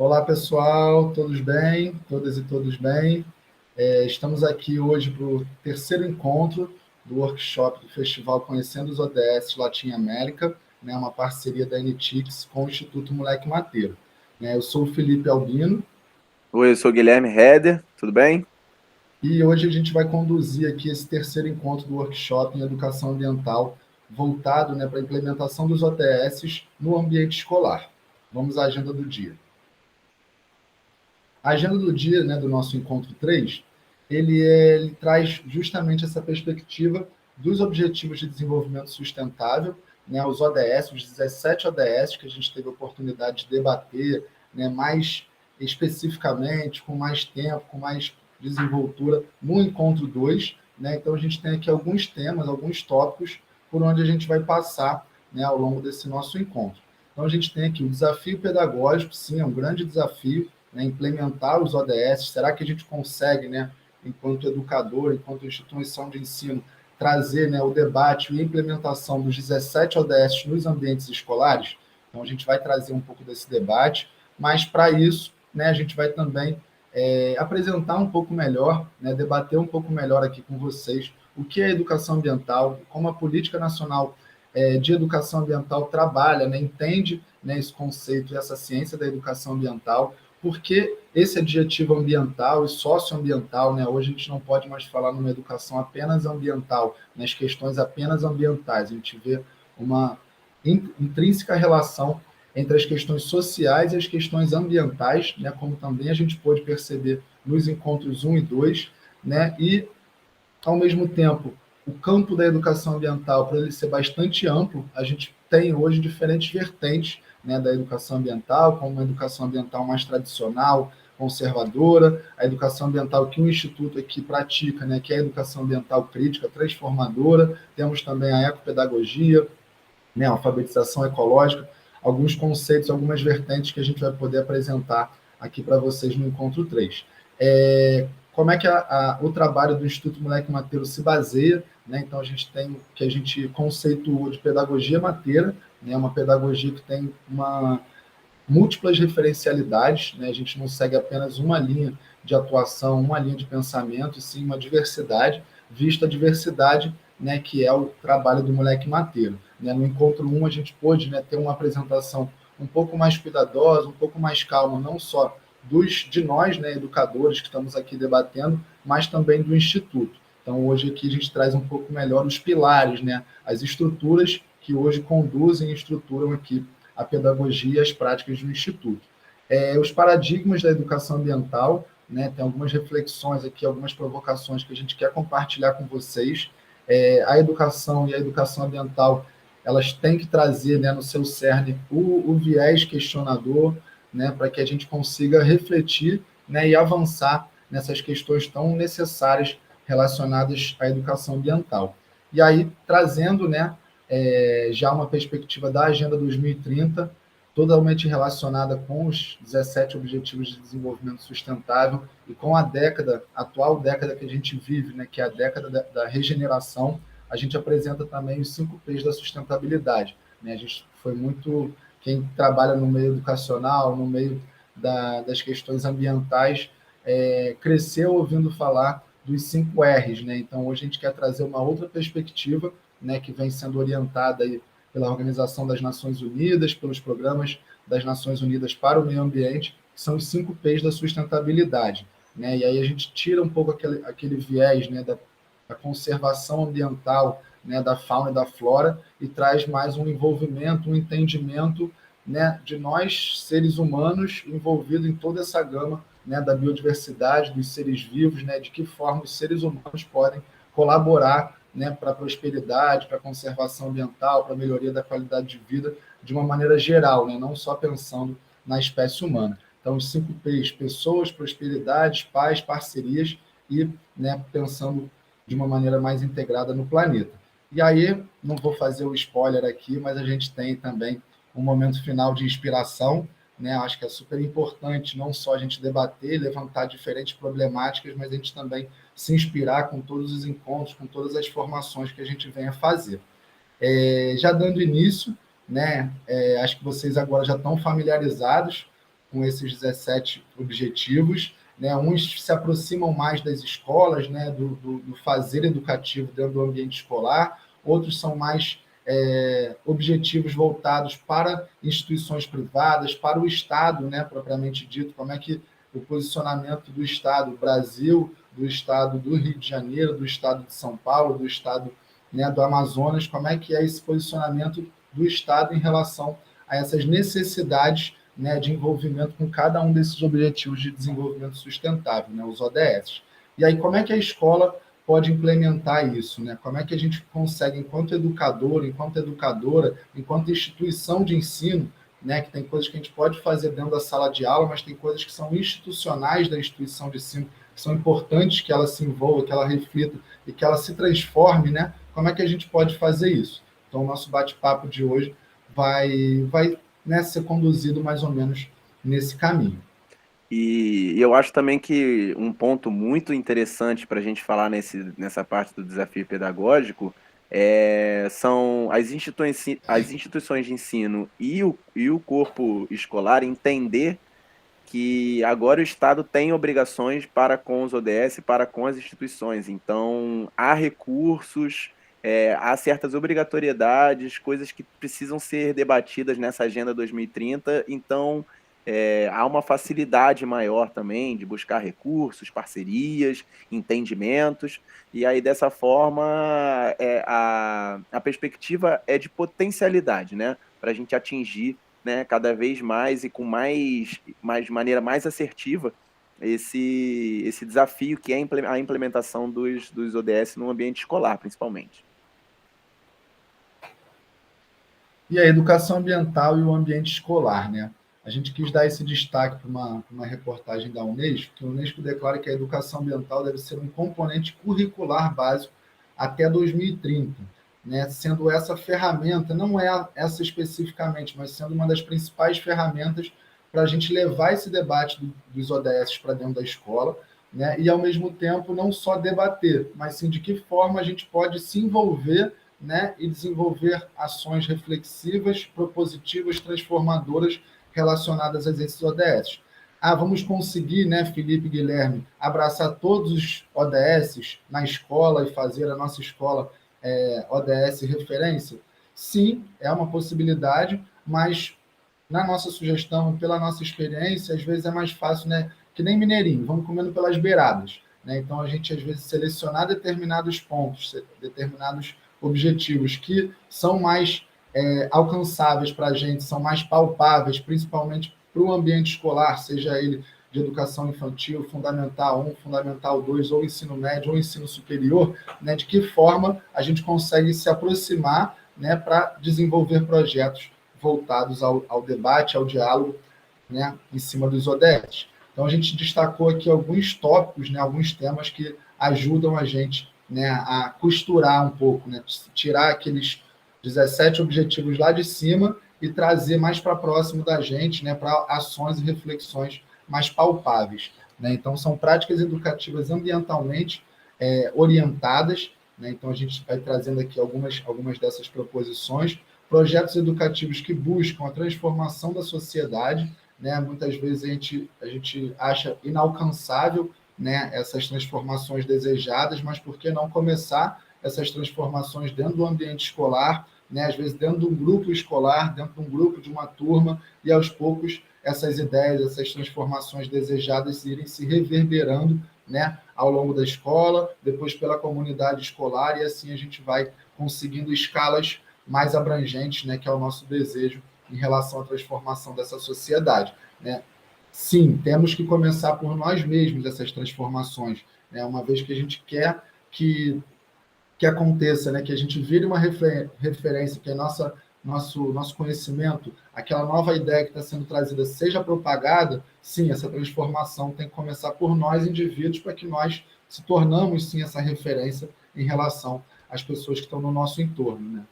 Olá, pessoal, todos bem? Todas e todos bem? Estamos aqui hoje para o terceiro encontro do workshop do Festival Conhecendo os ODS Latim América, né, uma parceria da NTICS com o Instituto Moleque Mateiro. Eu sou o Felipe Albino. Oi, eu sou o Guilherme Heder, tudo bem? E hoje a gente vai conduzir aqui esse terceiro encontro do workshop em Educação Ambiental, voltado, né, para a implementação dos ODS no ambiente escolar. Vamos à agenda do dia. A agenda do dia, né, do nosso encontro 3, ele traz justamente essa perspectiva dos Objetivos de Desenvolvimento Sustentável, né, os ODS, os 17 ODS que a gente teve a oportunidade de debater, né, mais especificamente, com mais tempo, com mais desenvoltura, no encontro 2. Né? Então, a gente tem aqui alguns temas, alguns tópicos, por onde a gente vai passar, né, ao longo desse nosso encontro. Então, a gente tem aqui o desafio pedagógico, sim, é um grande desafio, né, implementar os ODS. Será que a gente consegue, né, enquanto educador, enquanto instituição de ensino, trazer, né, o debate e a implementação dos 17 ODS nos ambientes escolares? Então, a gente vai trazer um pouco desse debate, mas para isso, né, a gente vai também apresentar um pouco melhor, né, debater um pouco melhor aqui com vocês o que é educação ambiental, como a Política Nacional de Educação Ambiental trabalha, né, entende, né, esse conceito e essa ciência da educação ambiental, porque esse adjetivo ambiental e socioambiental, né, hoje a gente não pode mais falar numa educação apenas ambiental, nas questões apenas ambientais, a gente vê uma intrínseca relação entre as questões sociais e as questões ambientais, né, como também a gente pôde perceber nos encontros 1 e 2, né, e, ao mesmo tempo, o campo da educação ambiental, para ele ser bastante amplo, a gente tem hoje diferentes vertentes, né, da educação ambiental, como uma educação ambiental mais tradicional, conservadora, a educação ambiental que o Instituto aqui pratica, né, que é a educação ambiental crítica, transformadora, temos também a ecopedagogia, né, a alfabetização ecológica, alguns conceitos, algumas vertentes que a gente vai poder apresentar aqui para vocês no Encontro 3. Como é que o trabalho do Instituto Moleque Mateiro se baseia, né? Então, a gente tem o que a gente conceituou de pedagogia mateira, né? Uma pedagogia que tem múltiplas referencialidades, né? A gente não segue apenas uma linha de atuação, uma linha de pensamento, e sim uma diversidade, vista a diversidade, né, que é o trabalho do Moleque Mateiro. Né? No encontro 1, a gente pôde, né, ter uma apresentação um pouco mais cuidadosa, um pouco mais calma, não só de nós, né, educadores que estamos aqui debatendo, mas também do Instituto. Então, hoje aqui a gente traz um pouco melhor os pilares, né, as estruturas que hoje conduzem e estruturam aqui a pedagogia e as práticas do Instituto. Os paradigmas da educação ambiental, né, tem algumas reflexões aqui, algumas provocações que a gente quer compartilhar com vocês. A educação e a educação ambiental, elas têm que trazer, né, no seu cerne o viés questionador, né, para que a gente consiga refletir, né, e avançar nessas questões tão necessárias relacionadas à educação ambiental. E aí, trazendo, né, já uma perspectiva da Agenda 2030, totalmente relacionada com os 17 Objetivos de Desenvolvimento Sustentável e com a atual década que a gente vive, né, que é a década da regeneração, a gente apresenta também os 5 P's da sustentabilidade. Né? A gente foi muito, quem trabalha no meio educacional, no meio das questões ambientais, cresceu ouvindo falar dos 5 R's. Né? Então, hoje a gente quer trazer uma outra perspectiva, né, que vem sendo orientada aí pela Organização das Nações Unidas, pelos programas das Nações Unidas para o Meio Ambiente, que são os 5 P's da sustentabilidade. Né? E aí a gente tira um pouco aquele viés, né, da conservação ambiental, né, da fauna e da flora, e traz mais um envolvimento, um entendimento, né, de nós, seres humanos, envolvidos em toda essa gama, né, da biodiversidade, dos seres vivos, né, de que forma os seres humanos podem colaborar, né, para a prosperidade, para a conservação ambiental, para a melhoria da qualidade de vida, de uma maneira geral, né, não só pensando na espécie humana. Então, os 5 P's: pessoas, prosperidade, paz, parcerias e, né, pensando de uma maneira mais integrada no planeta. E aí, não vou fazer o spoiler aqui, mas a gente tem também um momento final de inspiração, né? Acho que é super importante não só a gente debater, levantar diferentes problemáticas, mas a gente também se inspirar com todos os encontros, com todas as formações que a gente venha fazer. Já dando início, né, acho que vocês agora já estão familiarizados com esses 17 objetivos, né? Uns se aproximam mais das escolas, né? do fazer educativo dentro do ambiente escolar, outros são mais objetivos voltados para instituições privadas, para o Estado, né? Propriamente dito, como é que o posicionamento do Estado Brasil, do Estado do Rio de Janeiro, do Estado de São Paulo, do Estado, né, do Amazonas, como é que é esse posicionamento do Estado em relação a essas necessidades, né, de envolvimento com cada um desses objetivos de desenvolvimento sustentável, né, os ODS. E aí, como é que a escola pode implementar isso, né? Como é que a gente consegue, enquanto educador, enquanto educadora, enquanto instituição de ensino, né, que tem coisas que a gente pode fazer dentro da sala de aula, mas tem coisas que são institucionais da instituição de ensino, que são importantes que ela se envolva, que ela reflita e que ela se transforme, né? Como é que a gente pode fazer isso? Então, o nosso bate-papo de hoje vai né, ser conduzido mais ou menos nesse caminho. E eu acho também que um ponto muito interessante para a gente falar nessa parte do desafio pedagógico são as instituições de ensino e o corpo escolar entender que agora o Estado tem obrigações para com os ODS, para com as instituições. Então, há recursos, há certas obrigatoriedades, coisas que precisam ser debatidas nessa Agenda 2030. Então, há uma facilidade maior também de buscar recursos, parcerias, entendimentos. E aí, dessa forma, a perspectiva é de potencialidade, né? Para a gente atingir, né, cada vez mais e com de maneira mais assertiva esse desafio que é a implementação dos ODS no ambiente escolar, principalmente. E a educação ambiental e o ambiente escolar, né? A gente quis dar esse destaque para uma reportagem da Unesco, que a Unesco declara que a educação ambiental deve ser um componente curricular básico até 2030, né? Sendo essa ferramenta, não é essa especificamente, mas sendo uma das principais ferramentas para a gente levar esse debate dos ODS para dentro da escola, né? E, ao mesmo tempo, não só debater, mas sim de que forma a gente pode se envolver, né, e desenvolver ações reflexivas, propositivas, transformadoras relacionadas a esses ODS. Vamos conseguir, né, Felipe e Guilherme, abraçar todos os ODS na escola e fazer a nossa escola ODS referência? Sim, é uma possibilidade, mas na nossa sugestão, pela nossa experiência, às vezes é mais fácil, né, que nem mineirinho, vamos comendo pelas beiradas, né? Então, a gente, às vezes, selecionar determinados pontos, determinados objetivos que são mais alcançáveis para a gente, são mais palpáveis, principalmente para o ambiente escolar, seja ele de educação infantil, fundamental 1, fundamental 2, ou ensino médio, ou ensino superior, né, de que forma a gente consegue se aproximar, né, para desenvolver projetos voltados ao debate, ao diálogo, né, em cima dos ODS. Então, a gente destacou aqui alguns tópicos, né, alguns temas que ajudam a gente, né, a costurar um pouco, né, tirar aqueles 17 objetivos lá de cima e trazer mais para próximo da gente, né, para ações e reflexões mais palpáveis, né? Então, são práticas educativas ambientalmente orientadas, né? Então, a gente vai trazendo aqui algumas dessas proposições, projetos educativos que buscam a transformação da sociedade, né? Muitas vezes a gente acha inalcançável, né, essas transformações desejadas, mas por que não começar essas transformações dentro do ambiente escolar, né, às vezes dentro de um grupo escolar, dentro de um grupo de uma turma, e aos poucos essas ideias, essas transformações desejadas irem se reverberando, né, ao longo da escola, depois pela comunidade escolar, e assim a gente vai conseguindo escalas mais abrangentes, né, que é o nosso desejo em relação à transformação dessa sociedade, né? Sim, temos que começar por nós mesmos essas transformações, né? Uma vez que a gente quer que aconteça, né? Que a gente vire uma referência, que nosso conhecimento, aquela nova ideia que está sendo trazida seja propagada, sim, essa transformação tem que começar por nós, indivíduos, para que nós se tornamos, sim, essa referência em relação às pessoas que estão no nosso entorno, né?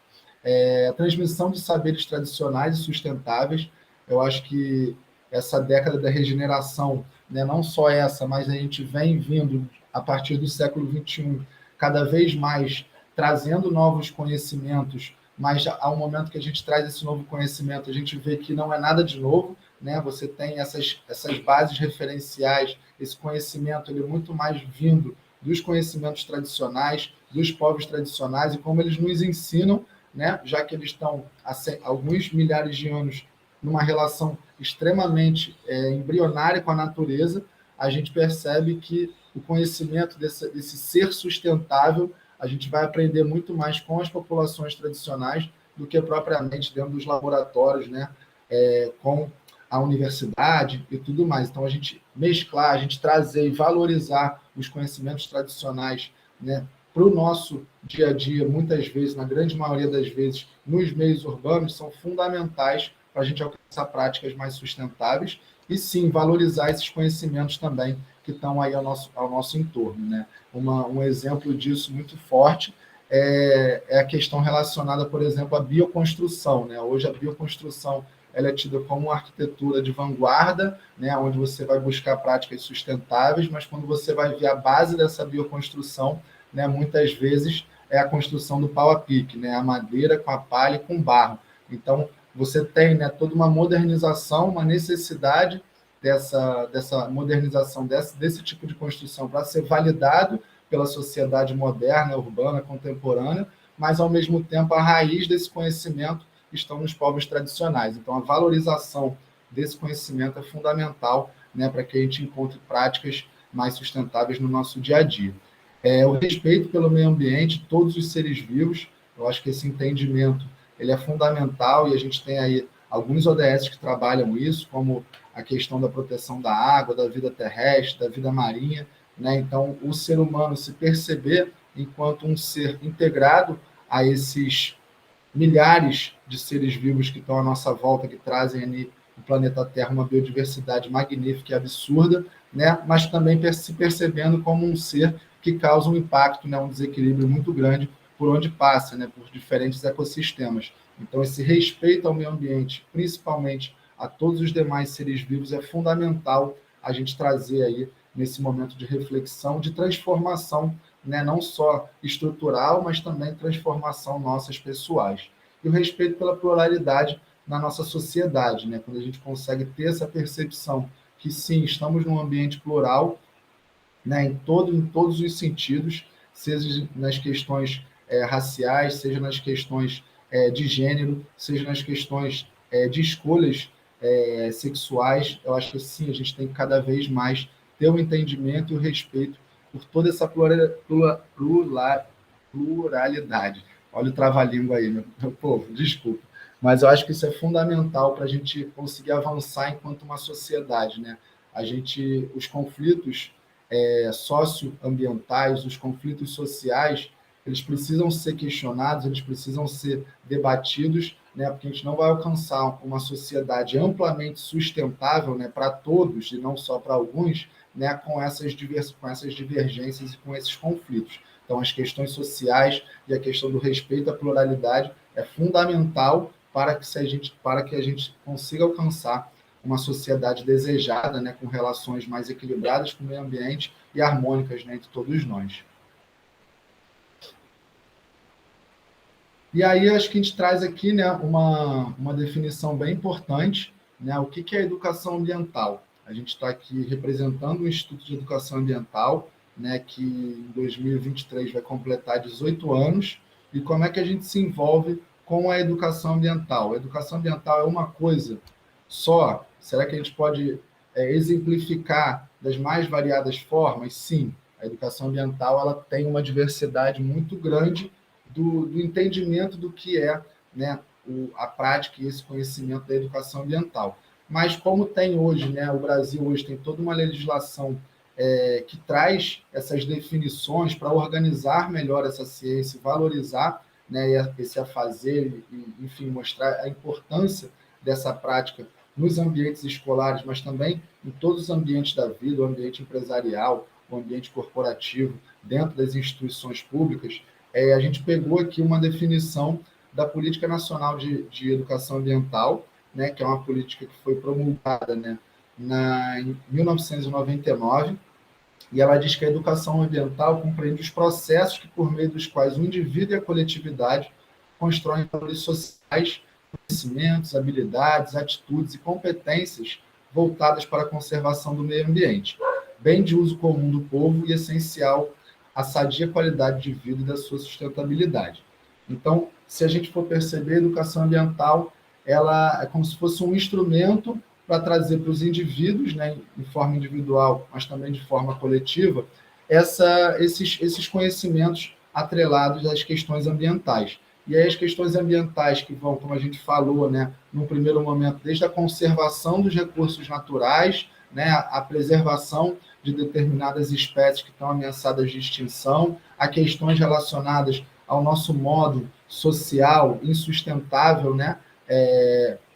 A transmissão de saberes tradicionais e sustentáveis, eu acho que essa década da regeneração, né, não só essa, mas a gente vem vindo, a partir do século XXI, cada vez mais trazendo novos conhecimentos, mas ao momento que a gente traz esse novo conhecimento, a gente vê que não é nada de novo, né? Você tem essas bases referenciais, esse conhecimento ele é muito mais vindo dos conhecimentos tradicionais, dos povos tradicionais, e como eles nos ensinam, né? Já que eles estão há alguns milhares de anos numa relação extremamente embrionária com a natureza, a gente percebe que o conhecimento desse ser sustentável a gente vai aprender muito mais com as populações tradicionais do que propriamente dentro dos laboratórios, né? Com a universidade e tudo mais. Então, a gente mesclar, a gente trazer e valorizar os conhecimentos tradicionais, né, para o nosso dia a dia, muitas vezes, na grande maioria das vezes, nos meios urbanos, são fundamentais para a gente alcançar práticas mais sustentáveis e, sim, valorizar esses conhecimentos também que estão aí ao nosso entorno, né? Um exemplo disso muito forte é a questão relacionada, por exemplo, à bioconstrução, né? Hoje, a bioconstrução ela é tida como uma arquitetura de vanguarda, né, onde você vai buscar práticas sustentáveis, mas quando você vai ver a base dessa bioconstrução, né, muitas vezes é a construção do pau a pique, né, a madeira com a palha e com barro. Então, você tem, né, toda uma modernização, uma necessidade dessa modernização, desse tipo de construção para ser validado pela sociedade moderna, urbana, contemporânea, mas, ao mesmo tempo, a raiz desse conhecimento estão nos povos tradicionais. Então, a valorização desse conhecimento é fundamental, né, para que a gente encontre práticas mais sustentáveis no nosso dia a dia. O respeito pelo meio ambiente, todos os seres vivos, eu acho que esse entendimento ele é fundamental e a gente tem aí alguns ODS que trabalham isso, como a questão da proteção da água, da vida terrestre, da vida marinha, né? Então, o ser humano se perceber enquanto um ser integrado a esses milhares de seres vivos que estão à nossa volta, que trazem ali no planeta Terra uma biodiversidade magnífica e absurda, né? Mas também se percebendo como um ser que causa um impacto, né? Um desequilíbrio muito grande por onde passa, né? Por diferentes ecossistemas. Então, esse respeito ao meio ambiente, principalmente a todos os demais seres vivos, é fundamental a gente trazer aí nesse momento de reflexão, de transformação, né, não só estrutural, mas também transformação nossas pessoais. E o respeito pela pluralidade na nossa sociedade, né, quando a gente consegue ter essa percepção que, sim, estamos num ambiente plural, né, em todos os sentidos, seja nas questões raciais, seja nas questões de gênero, seja nas questões de escolhas sexuais. Eu acho que, sim, a gente tem que cada vez mais ter o entendimento e o respeito por toda essa pluralidade. Olha o trava-língua aí, meu povo, desculpa. Mas eu acho que isso é fundamental para a gente conseguir avançar enquanto uma sociedade, né? Os conflitos socioambientais, os conflitos sociais, eles precisam ser questionados, eles precisam ser debatidos, né? Porque a gente não vai alcançar uma sociedade amplamente sustentável, né, para todos e não só para alguns, né, com essas divergências e com esses conflitos. Então, as questões sociais e a questão do respeito à pluralidade é fundamental para que a gente consiga alcançar uma sociedade desejada, né, com relações mais equilibradas com o meio ambiente e harmônicas, né, entre todos nós. E aí, acho que a gente traz aqui, né, uma definição bem importante, né, o que é educação ambiental. A gente está aqui representando o Instituto de Educação Ambiental, né, que em 2023 vai completar 18 anos, e como é que a gente se envolve com a educação ambiental. A educação ambiental é uma coisa só? Será que a gente pode exemplificar das mais variadas formas? Sim, a educação ambiental ela tem uma diversidade muito grande do entendimento do que é, né, a prática e esse conhecimento da educação ambiental. Mas como tem hoje, né, o Brasil hoje tem toda uma legislação que traz essas definições para organizar melhor essa ciência, valorizar, né, esse afazer e, enfim, mostrar a importância dessa prática nos ambientes escolares, mas também em todos os ambientes da vida, o ambiente empresarial, o ambiente corporativo, dentro das instituições públicas. A gente pegou aqui uma definição da Política Nacional de Educação Ambiental, né, que é uma política que foi promulgada, né, em 1999, e ela diz que a educação ambiental compreende os processos por meio dos quais o indivíduo e a coletividade constroem valores sociais conhecimentos, habilidades, atitudes e competências voltadas para a conservação do meio ambiente, bem de uso comum do povo e essencial à sadia qualidade de vida e da sua sustentabilidade. Então, se a gente for perceber, a educação ambiental ela é como se fosse um instrumento para trazer para os indivíduos, né, em forma individual, mas também de forma coletiva, esses conhecimentos atrelados às questões ambientais. E aí as questões ambientais que vão, como a gente falou, né, no primeiro momento, desde a conservação dos recursos naturais, né, a preservação de determinadas espécies que estão ameaçadas de extinção, a questões relacionadas ao nosso modo social insustentável, né,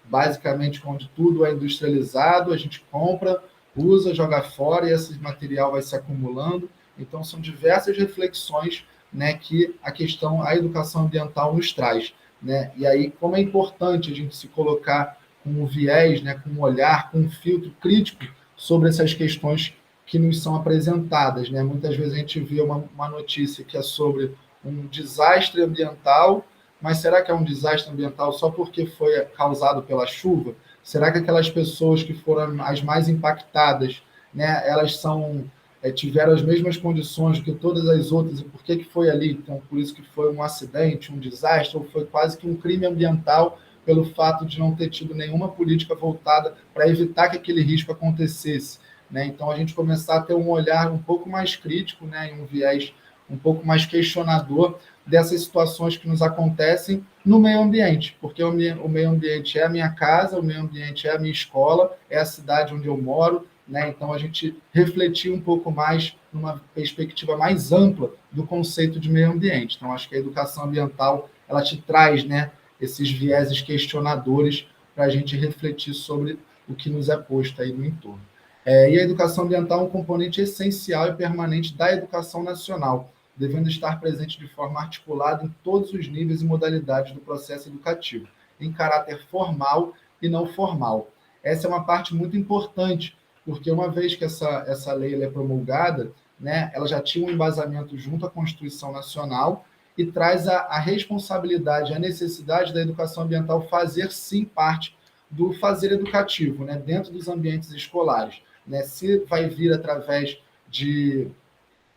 basicamente onde tudo é industrializado, a gente compra, usa, joga fora e esse material vai se acumulando. Então, são diversas reflexões, né, que a educação ambiental nos traz, né? E aí, como é importante a gente se colocar com um viés, né, com um olhar, com um filtro crítico sobre essas questões que nos são apresentadas, né? Muitas vezes a gente vê uma notícia que é sobre um desastre ambiental, mas será que é um desastre ambiental só porque foi causado pela chuva? Será que aquelas pessoas que foram as mais impactadas, né, elas tiveram as mesmas condições que todas as outras, e por que foi ali? Então, por isso que foi um acidente, um desastre, ou foi quase que um crime ambiental pelo fato de não ter tido nenhuma política voltada para evitar que aquele risco acontecesse, né? Então, a gente começar a ter um olhar um pouco mais crítico, né, e um viés um pouco mais questionador dessas situações que nos acontecem no meio ambiente, porque o meio ambiente é a minha casa, o meio ambiente é a minha escola, é a cidade onde eu moro, né? Então, a gente refletir um pouco mais numa perspectiva mais ampla do conceito de meio ambiente. Então, acho que a educação ambiental ela te traz, né, esses vieses questionadores para a gente refletir sobre o que nos é posto aí no entorno. E a educação ambiental é um componente essencial e permanente da educação nacional, devendo estar presente de forma articulada em todos os níveis e modalidades do processo educativo, em caráter formal e não formal. Essa é uma parte muito importante, porque uma vez que essa lei é promulgada, né, ela já tinha um embasamento junto à Constituição Nacional e traz a responsabilidade, a necessidade da educação ambiental fazer, sim, parte do fazer educativo, né, dentro dos ambientes escolares. Né, se vai vir através de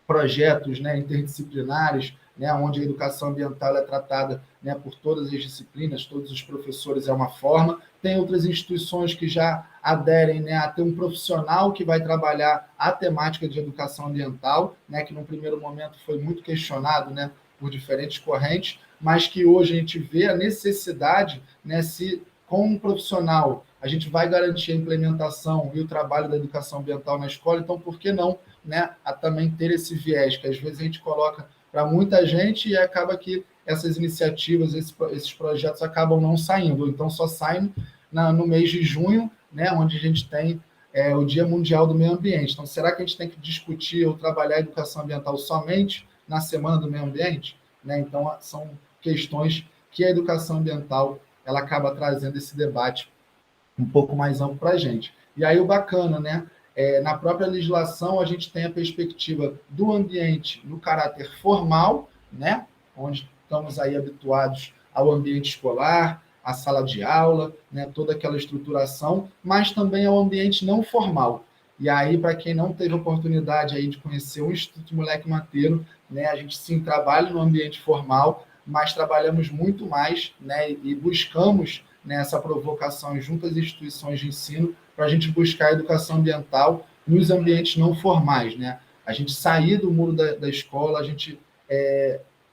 projetos, né, interdisciplinares, né, onde a educação ambiental é tratada, né, por todas as disciplinas, todos os professores é uma forma. Tem outras instituições que já aderem, né, a ter um profissional que vai trabalhar a temática de educação ambiental, né, que no primeiro momento foi muito questionado, né, por diferentes correntes, mas que hoje a gente vê a necessidade, né, se com um profissional a gente vai garantir a implementação e o trabalho da educação ambiental na escola, então por que não, né, a também ter esse viés, que às vezes a gente coloca para muita gente e acaba que essas iniciativas, esses projetos acabam não saindo, ou então só saem no mês de junho, né, onde a gente tem o Dia Mundial do Meio Ambiente. Então, será que a gente tem que discutir ou trabalhar a educação ambiental somente na Semana do Meio Ambiente? Né? Então, são questões que a educação ambiental ela acaba trazendo esse debate um pouco mais amplo para a gente. E aí o bacana, né? Na própria legislação, a gente tem a perspectiva do ambiente no caráter formal, né? Onde estamos aí habituados ao ambiente escolar, à sala de aula, né? Toda aquela estruturação, mas também ao ambiente não formal. E aí, para quem não teve oportunidade aí de conhecer o Instituto Moleque Mateiro, né? A gente sim trabalha no ambiente formal, mas trabalhamos muito mais, né? E buscamos nessa provocação junto às instituições de ensino para a gente buscar a educação ambiental nos ambientes não formais, né? A gente sair do muro da escola, a gente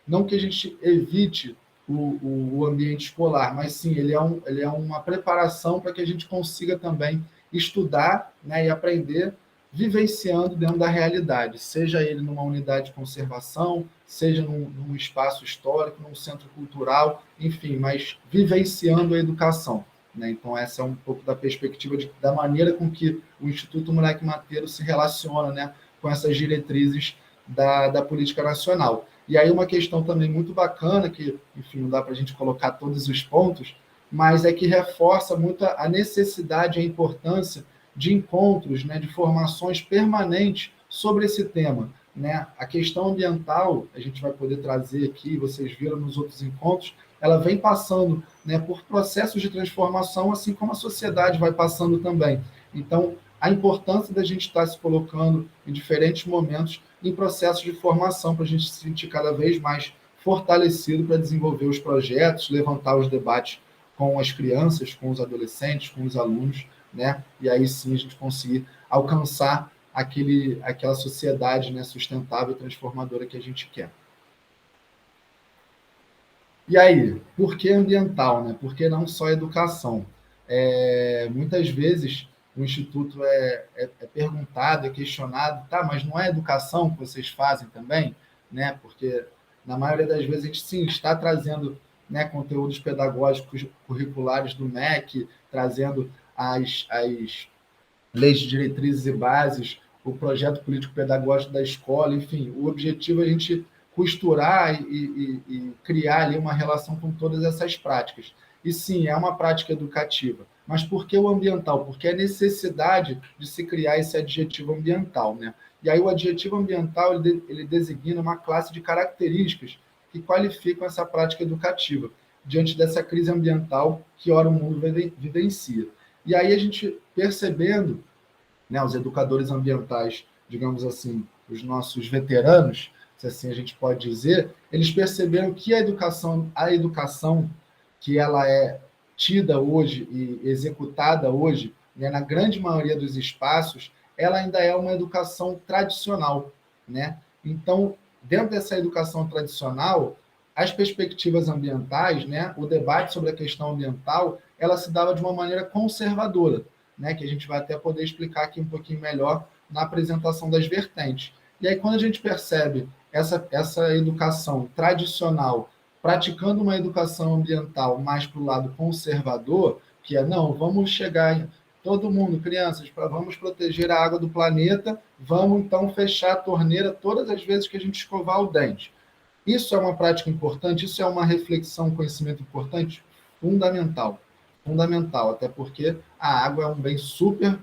não que a gente evite o ambiente escolar, mas sim, ele é uma preparação para que a gente consiga também estudar, né, e aprender vivenciando dentro da realidade, seja ele numa unidade de conservação, seja num espaço histórico, num centro cultural, enfim, mas vivenciando a educação. Né? Então, essa é um pouco da perspectiva da maneira com que o Instituto Moleque Mateiro se relaciona, né, com essas diretrizes da política nacional. E aí uma questão também muito bacana, que, enfim, não dá para a gente colocar todos os pontos, mas é que reforça muito a necessidade e a importância de encontros, né, de formações permanentes sobre esse tema. Né? A questão ambiental, a gente vai poder trazer aqui, vocês viram nos outros encontros, ela vem passando, né, por processos de transformação, assim como a sociedade vai passando também. Então, a importância da gente estar se colocando em diferentes momentos em processos de formação, para a gente se sentir cada vez mais fortalecido para desenvolver os projetos, levantar os debates com as crianças, com os adolescentes, com os alunos, né? E aí sim a gente conseguir alcançar aquela sociedade, né, sustentável e transformadora que a gente quer. E aí, por que ambiental, né? Por que não só educação? Muitas vezes o Instituto é perguntado, é questionado, tá, mas não é educação que vocês fazem também? Né? Porque, na maioria das vezes, a gente sim está trazendo, né, conteúdos pedagógicos curriculares do MEC, trazendo as leis de diretrizes e bases, o projeto político-pedagógico da escola, enfim, o objetivo é a gente costurar e criar ali uma relação com todas essas práticas. E sim, é uma prática educativa. Mas por que o ambiental? Porque é necessidade de se criar esse adjetivo ambiental, né? E aí o adjetivo ambiental, ele designa uma classe de características que qualificam essa prática educativa, diante dessa crise ambiental que, ora, o mundo vivencia. E aí a gente percebendo, né, os educadores ambientais, digamos assim, os nossos veteranos, se assim a gente pode dizer, eles perceberam que a educação que ela é tida hoje e executada hoje, né, na grande maioria dos espaços, ela ainda é uma educação tradicional, né? Então, dentro dessa educação tradicional, as perspectivas ambientais, né, o debate sobre a questão ambiental, ela se dava de uma maneira conservadora, né, que a gente vai até poder explicar aqui um pouquinho melhor na apresentação das vertentes. E aí, quando a gente percebe essa educação tradicional praticando uma educação ambiental mais para o lado conservador, que é, não, vamos chegar em todo mundo, crianças, vamos proteger a água do planeta, vamos então fechar a torneira todas as vezes que a gente escovar o dente. Isso é uma prática importante, isso é uma reflexão, um conhecimento importante, fundamental. Fundamental, até porque a água é um bem super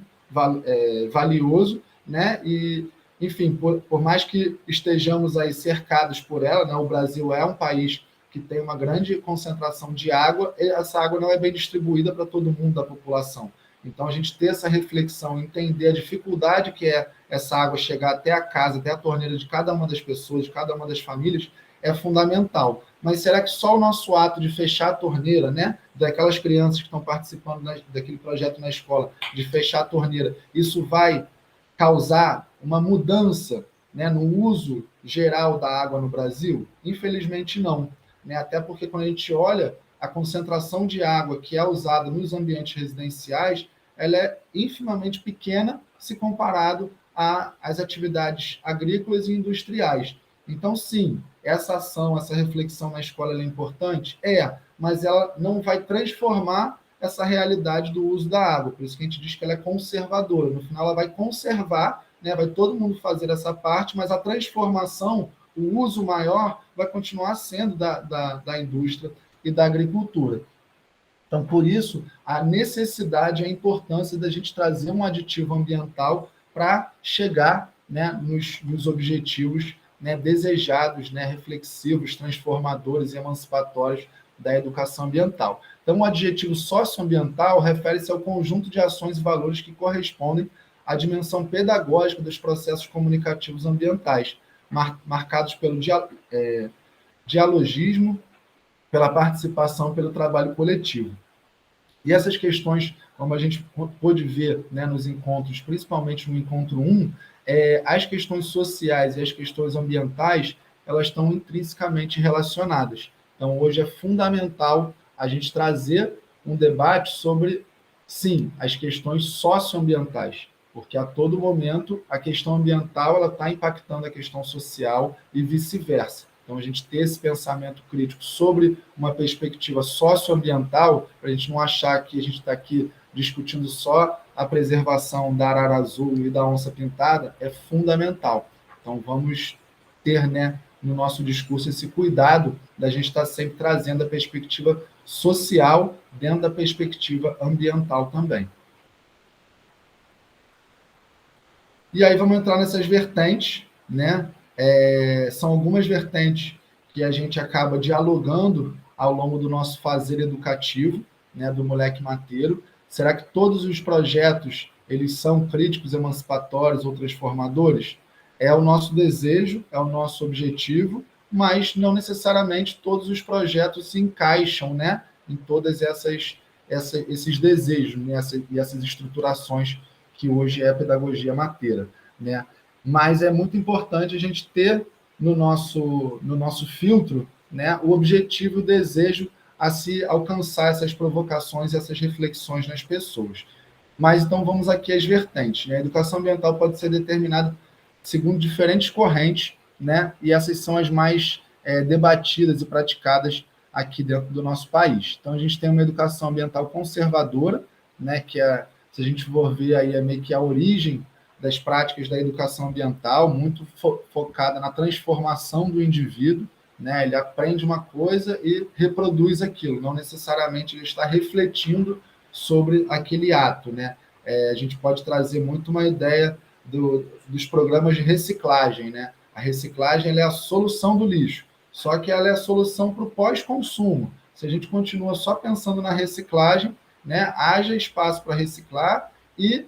valioso, né? E, enfim, por mais que estejamos aí cercados por ela, né? O Brasil é um país que tem uma grande concentração de água, e essa água não é bem distribuída para todo mundo da população. Então, a gente ter essa reflexão, entender a dificuldade que é essa água chegar até a casa, até a torneira de cada uma das pessoas, de cada uma das famílias, é fundamental. Mas será que só o nosso ato de fechar a torneira, né, daquelas crianças que estão participando daquele projeto na escola, de fechar a torneira, isso vai causar uma mudança, né, no uso geral da água no Brasil? Infelizmente não. Né? Até porque quando a gente olha a concentração de água que é usada nos ambientes residenciais, ela é infimamente pequena se comparado às atividades agrícolas e industriais. Então, sim, essa ação, essa reflexão na escola é importante? Mas ela não vai transformar essa realidade do uso da água. Por isso que a gente diz que ela é conservadora. No final, ela vai conservar, né? Vai todo mundo fazer essa parte, mas a transformação, o uso maior, vai continuar sendo da indústria e da agricultura. Então, por isso, a necessidade e a importância da gente trazer um aditivo ambiental para chegar, né, nos objetivos, né, desejados, né, reflexivos, transformadores e emancipatórios da educação ambiental. Então, o adjetivo socioambiental refere-se ao conjunto de ações e valores que correspondem à dimensão pedagógica dos processos comunicativos ambientais, marcados pelo dialogismo, pela participação, pelo trabalho coletivo. E essas questões, como a gente pôde ver, né, nos encontros, principalmente no encontro 1, as questões sociais e as questões ambientais, elas estão intrinsecamente relacionadas. Então, hoje é fundamental a gente trazer um debate sobre, sim, as questões socioambientais, porque a todo momento a questão ambiental ela está impactando a questão social e vice-versa. Então, a gente ter esse pensamento crítico sobre uma perspectiva socioambiental, para a gente não achar que a gente está aqui discutindo só a preservação da arara azul e da onça pintada, é fundamental. Então, vamos ter, né, no nosso discurso esse cuidado da gente estar sempre trazendo a perspectiva social dentro da perspectiva ambiental também. E aí vamos entrar nessas vertentes, né? São algumas vertentes que a gente acaba dialogando ao longo do nosso fazer educativo, né, do Moleque Mateiro? Será que todos os projetos eles são críticos, emancipatórios ou transformadores? É o nosso desejo, é o nosso objetivo, mas não necessariamente todos os projetos se encaixam, né, em todas esses desejos, né, essas estruturações que hoje é a pedagogia mateira, né? Mas é muito importante a gente ter no nosso filtro, né, o objetivo, o desejo a se alcançar essas provocações, essas reflexões nas pessoas. Mas então vamos aqui às vertentes, né? A educação ambiental pode ser determinada segundo diferentes correntes, né? E essas são as mais debatidas e praticadas aqui dentro do nosso país. Então a gente tem uma educação ambiental conservadora, né? Que é, se a gente for ver aí, é meio que a origem das práticas da educação ambiental, muito focada na transformação do indivíduo, né? Ele aprende uma coisa e reproduz aquilo, não necessariamente ele está refletindo sobre aquele ato, né? A gente pode trazer muito uma ideia dos programas de reciclagem, né? A reciclagem ela é a solução do lixo, só que ela é a solução para o pós-consumo. Se a gente continua só pensando na reciclagem, né, haja espaço para reciclar e,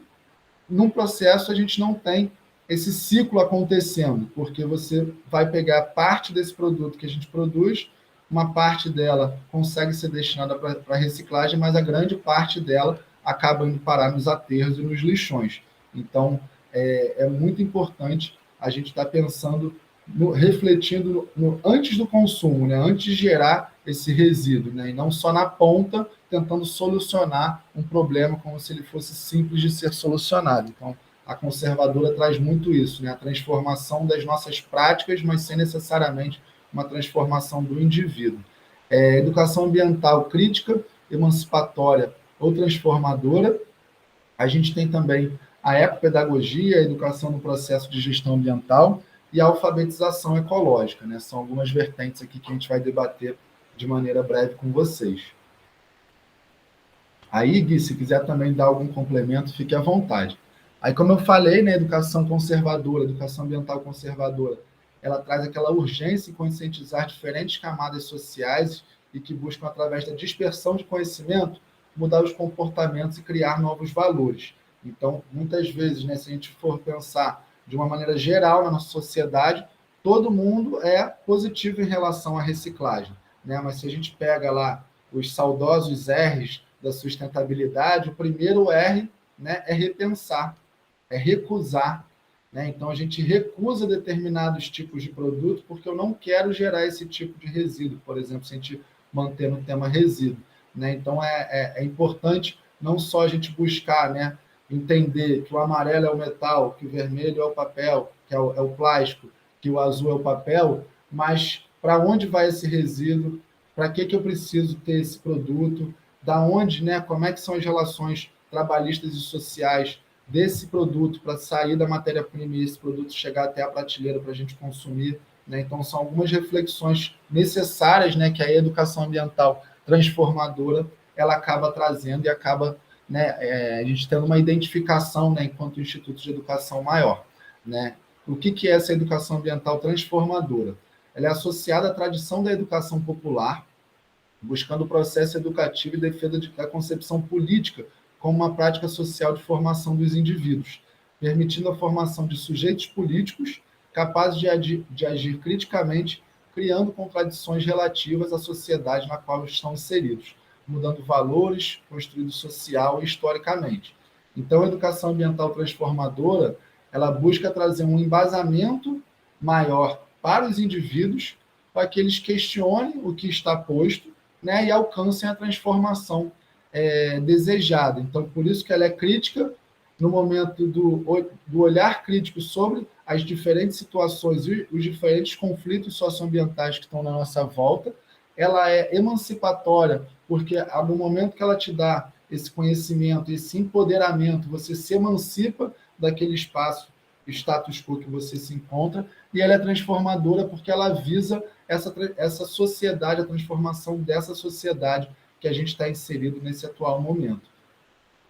num processo, a gente não tem esse ciclo acontecendo, porque você vai pegar parte desse produto que a gente produz, uma parte dela consegue ser destinada para reciclagem, mas a grande parte dela acaba indo parar nos aterros e nos lixões. Então, é muito importante a gente estar pensando, refletindo antes do consumo, né? Antes de gerar esse resíduo, né? E não só na ponta, tentando solucionar um problema como se ele fosse simples de ser solucionado. Então, a conservadora traz muito isso, né? A transformação das nossas práticas, mas sem necessariamente uma transformação do indivíduo. Educação ambiental crítica, emancipatória ou transformadora. A gente tem também a ecopedagogia, a educação no processo de gestão ambiental e a alfabetização ecológica, né? São algumas vertentes aqui que a gente vai debater de maneira breve com vocês. Aí, Gui, se quiser também dar algum complemento, fique à vontade. Aí, como eu falei, né, educação conservadora, educação ambiental conservadora, ela traz aquela urgência em conscientizar diferentes camadas sociais e que buscam, através da dispersão de conhecimento, mudar os comportamentos e criar novos valores. Então, muitas vezes, né, se a gente for pensar de uma maneira geral na nossa sociedade, todo mundo é positivo em relação à reciclagem, né? Mas se a gente pega lá os saudosos R's da sustentabilidade, o primeiro R, né, é repensar, é recusar, né? Então, a gente recusa determinados tipos de produto porque eu não quero gerar esse tipo de resíduo, por exemplo, se a gente manter no tema resíduo, né? Então, é importante não só a gente buscar, né, entender que o amarelo é o metal, que o vermelho é o papel, que é o plástico, que o azul é o papel, mas para onde vai esse resíduo? Para que eu preciso ter esse produto? Da onde, né? Como é que são as relações trabalhistas e sociais desse produto para sair da matéria-prima e esse produto chegar até a prateleira para a gente consumir, né? Então, são algumas reflexões necessárias, né, que a educação ambiental transformadora ela acaba trazendo e acaba, né, a gente tendo uma identificação, né, enquanto Instituto de Educação maior, né? O que é essa educação ambiental transformadora? Ela é associada à tradição da educação popular, buscando o processo educativo e defesa da concepção política como uma prática social de formação dos indivíduos, permitindo a formação de sujeitos políticos capazes de agir criticamente, criando contradições relativas à sociedade na qual estão inseridos, mudando valores, construído social e historicamente. Então, a educação ambiental transformadora, ela busca trazer um embasamento maior para os indivíduos, para que eles questionem o que está posto, né, e alcancem a transformação desejada. Então, por isso que ela é crítica no momento do olhar crítico sobre as diferentes situações e os diferentes conflitos socioambientais que estão na nossa volta. Ela é emancipatória, porque no momento que ela te dá esse conhecimento, esse empoderamento, você se emancipa daquele espaço, status quo que você se encontra, e ela é transformadora porque ela visa essa sociedade, a transformação dessa sociedade que a gente está inserido nesse atual momento.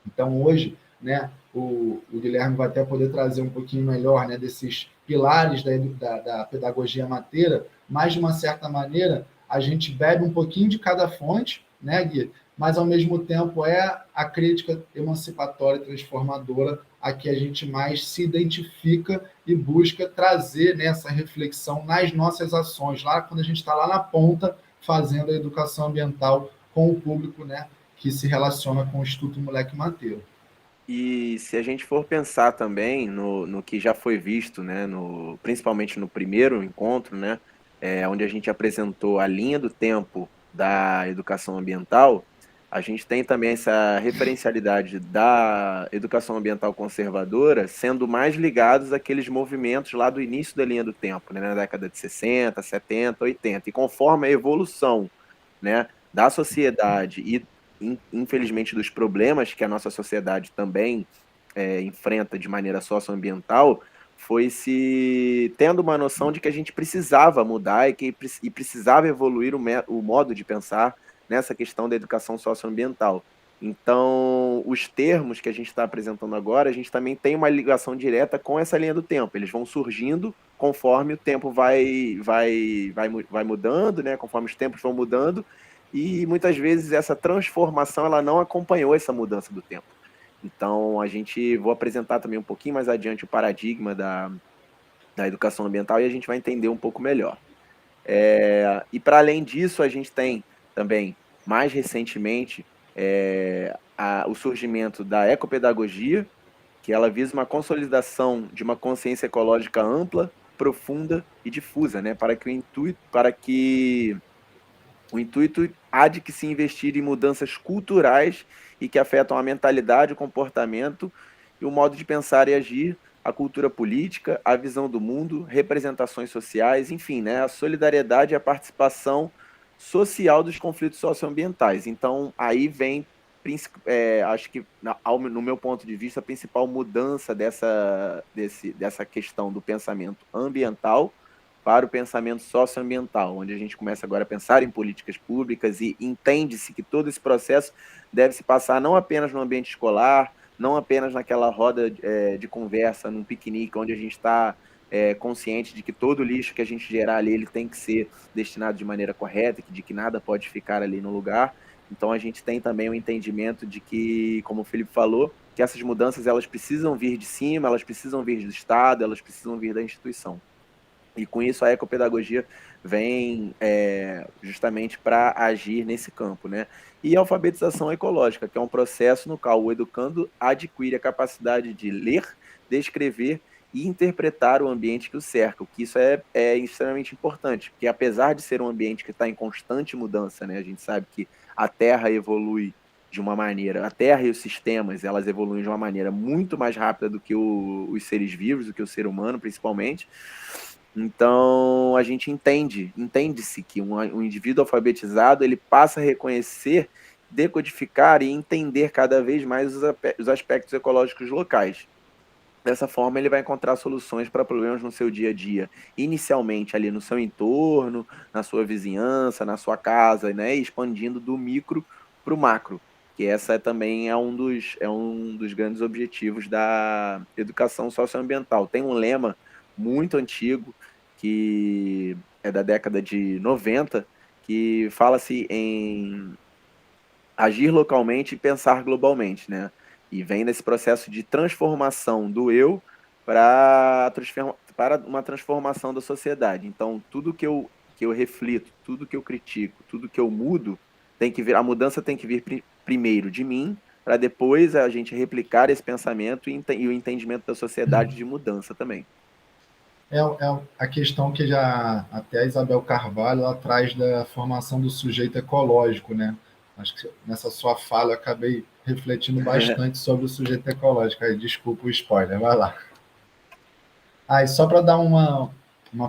Então, hoje, né, o Guilherme vai até poder trazer um pouquinho melhor, né, desses pilares da pedagogia mateira, mas, de uma certa maneira, a gente bebe um pouquinho de cada fonte, né, Gui? Mas, ao mesmo tempo, é a crítica emancipatória e transformadora a que a gente mais se identifica e busca trazer nessa reflexão nas nossas ações, lá quando a gente está lá na ponta fazendo a educação ambiental com o público, né, que se relaciona com o Instituto Moleque Mateiro. E se a gente for pensar também no que já foi visto, né, principalmente no primeiro encontro, né, onde a gente apresentou a linha do tempo da educação ambiental, a gente tem também essa referencialidade da educação ambiental conservadora sendo mais ligados àqueles movimentos lá do início da linha do tempo, né, na década de 60, 70, 80. E conforme a evolução, né, da sociedade e infelizmente, dos problemas que a nossa sociedade também enfrenta de maneira socioambiental, foi se tendo uma noção de que a gente precisava mudar e precisava evoluir o modo de pensar nessa questão da educação socioambiental. Então, os termos que a gente está apresentando agora, a gente também tem uma ligação direta com essa linha do tempo. Eles vão surgindo conforme o tempo vai mudando, né? Conforme os tempos vão mudando, e muitas vezes essa transformação ela não acompanhou essa mudança do tempo. Então, vou apresentar também um pouquinho mais adiante o paradigma da educação ambiental e a gente vai entender um pouco melhor. E para além disso, a gente tem também, mais recentemente, o surgimento da ecopedagogia, que ela visa uma consolidação de uma consciência ecológica ampla, profunda e difusa, né, para que o intuito há de que se investir em mudanças culturais e que afetam a mentalidade, o comportamento e o modo de pensar e agir, a cultura política, a visão do mundo, representações sociais, enfim, né, a solidariedade e a participação social dos conflitos socioambientais. Então, aí vem, acho que, no meu ponto de vista, a principal mudança dessa questão do pensamento ambiental para o pensamento socioambiental, onde a gente começa agora a pensar em políticas públicas e entende-se que todo esse processo deve se passar não apenas no ambiente escolar, não apenas naquela roda de conversa, num piquenique, onde a gente está consciente de que todo lixo que a gente gerar ali ele tem que ser destinado de maneira correta, de que nada pode ficar ali no lugar. Então a gente tem também o entendimento de que, como o Felipe falou, que essas mudanças elas precisam vir de cima, elas precisam vir do Estado, elas precisam vir da instituição. E com isso a ecopedagogia vem justamente para agir nesse campo, né? E a alfabetização ecológica, que é um processo no qual o educando adquire a capacidade de ler, descrever e interpretar o ambiente que o cerca, o que isso é extremamente importante, porque apesar de ser um ambiente que está em constante mudança, né, a gente sabe que a Terra evolui de uma maneira, a Terra e os sistemas, elas evoluem de uma maneira muito mais rápida do que os seres vivos, do que o ser humano, principalmente. Então, a gente entende-se que um indivíduo alfabetizado, ele passa a reconhecer, decodificar e entender cada vez mais os aspectos ecológicos locais. Dessa forma, ele vai encontrar soluções para problemas no seu dia a dia, inicialmente ali no seu entorno, na sua vizinhança, na sua casa, né, expandindo do micro para o macro, que essa também é um dos grandes objetivos da educação socioambiental. Tem um lema muito antigo, que é da década de 90, que fala-se em agir localmente e pensar globalmente, né? E vem nesse processo de transformação do eu para uma transformação da sociedade. Então, tudo que eu reflito, tudo que eu critico, tudo que eu mudo, a mudança tem que vir primeiro de mim, para depois a gente replicar esse pensamento e o entendimento da sociedade de mudança também. É a questão que já até a Isabel Carvalho ela traz da formação do sujeito ecológico, né? Acho que nessa sua fala eu acabei refletindo bastante sobre o sujeito ecológico. Aí, desculpa o spoiler, vai lá. E só para dar uma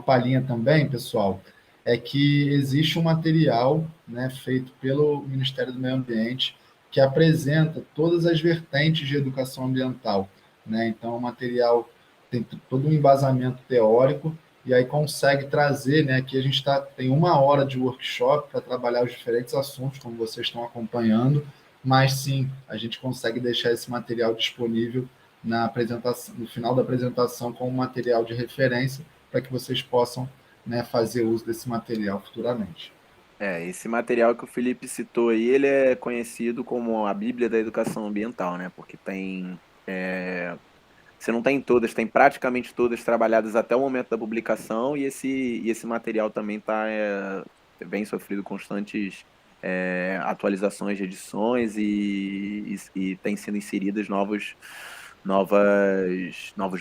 palhinha também, pessoal, é que existe um material, né, feito pelo Ministério do Meio Ambiente que apresenta todas as vertentes de educação ambiental, né? Então, o material tem todo um embasamento teórico e aí consegue trazer, né? Aqui a gente tem 1 hora de workshop para trabalhar os diferentes assuntos, como vocês estão acompanhando, mas sim, a gente consegue deixar esse material disponível na apresentação, no final da apresentação, como material de referência para que vocês possam, né, fazer uso desse material futuramente. Esse material que o Felipe citou aí, ele é conhecido como a Bíblia da Educação Ambiental, né? Porque você não tem todas, tem praticamente todas trabalhadas até o momento da publicação e esse material também vem sofrendo constantes atualizações de edições e tem sendo inseridas novos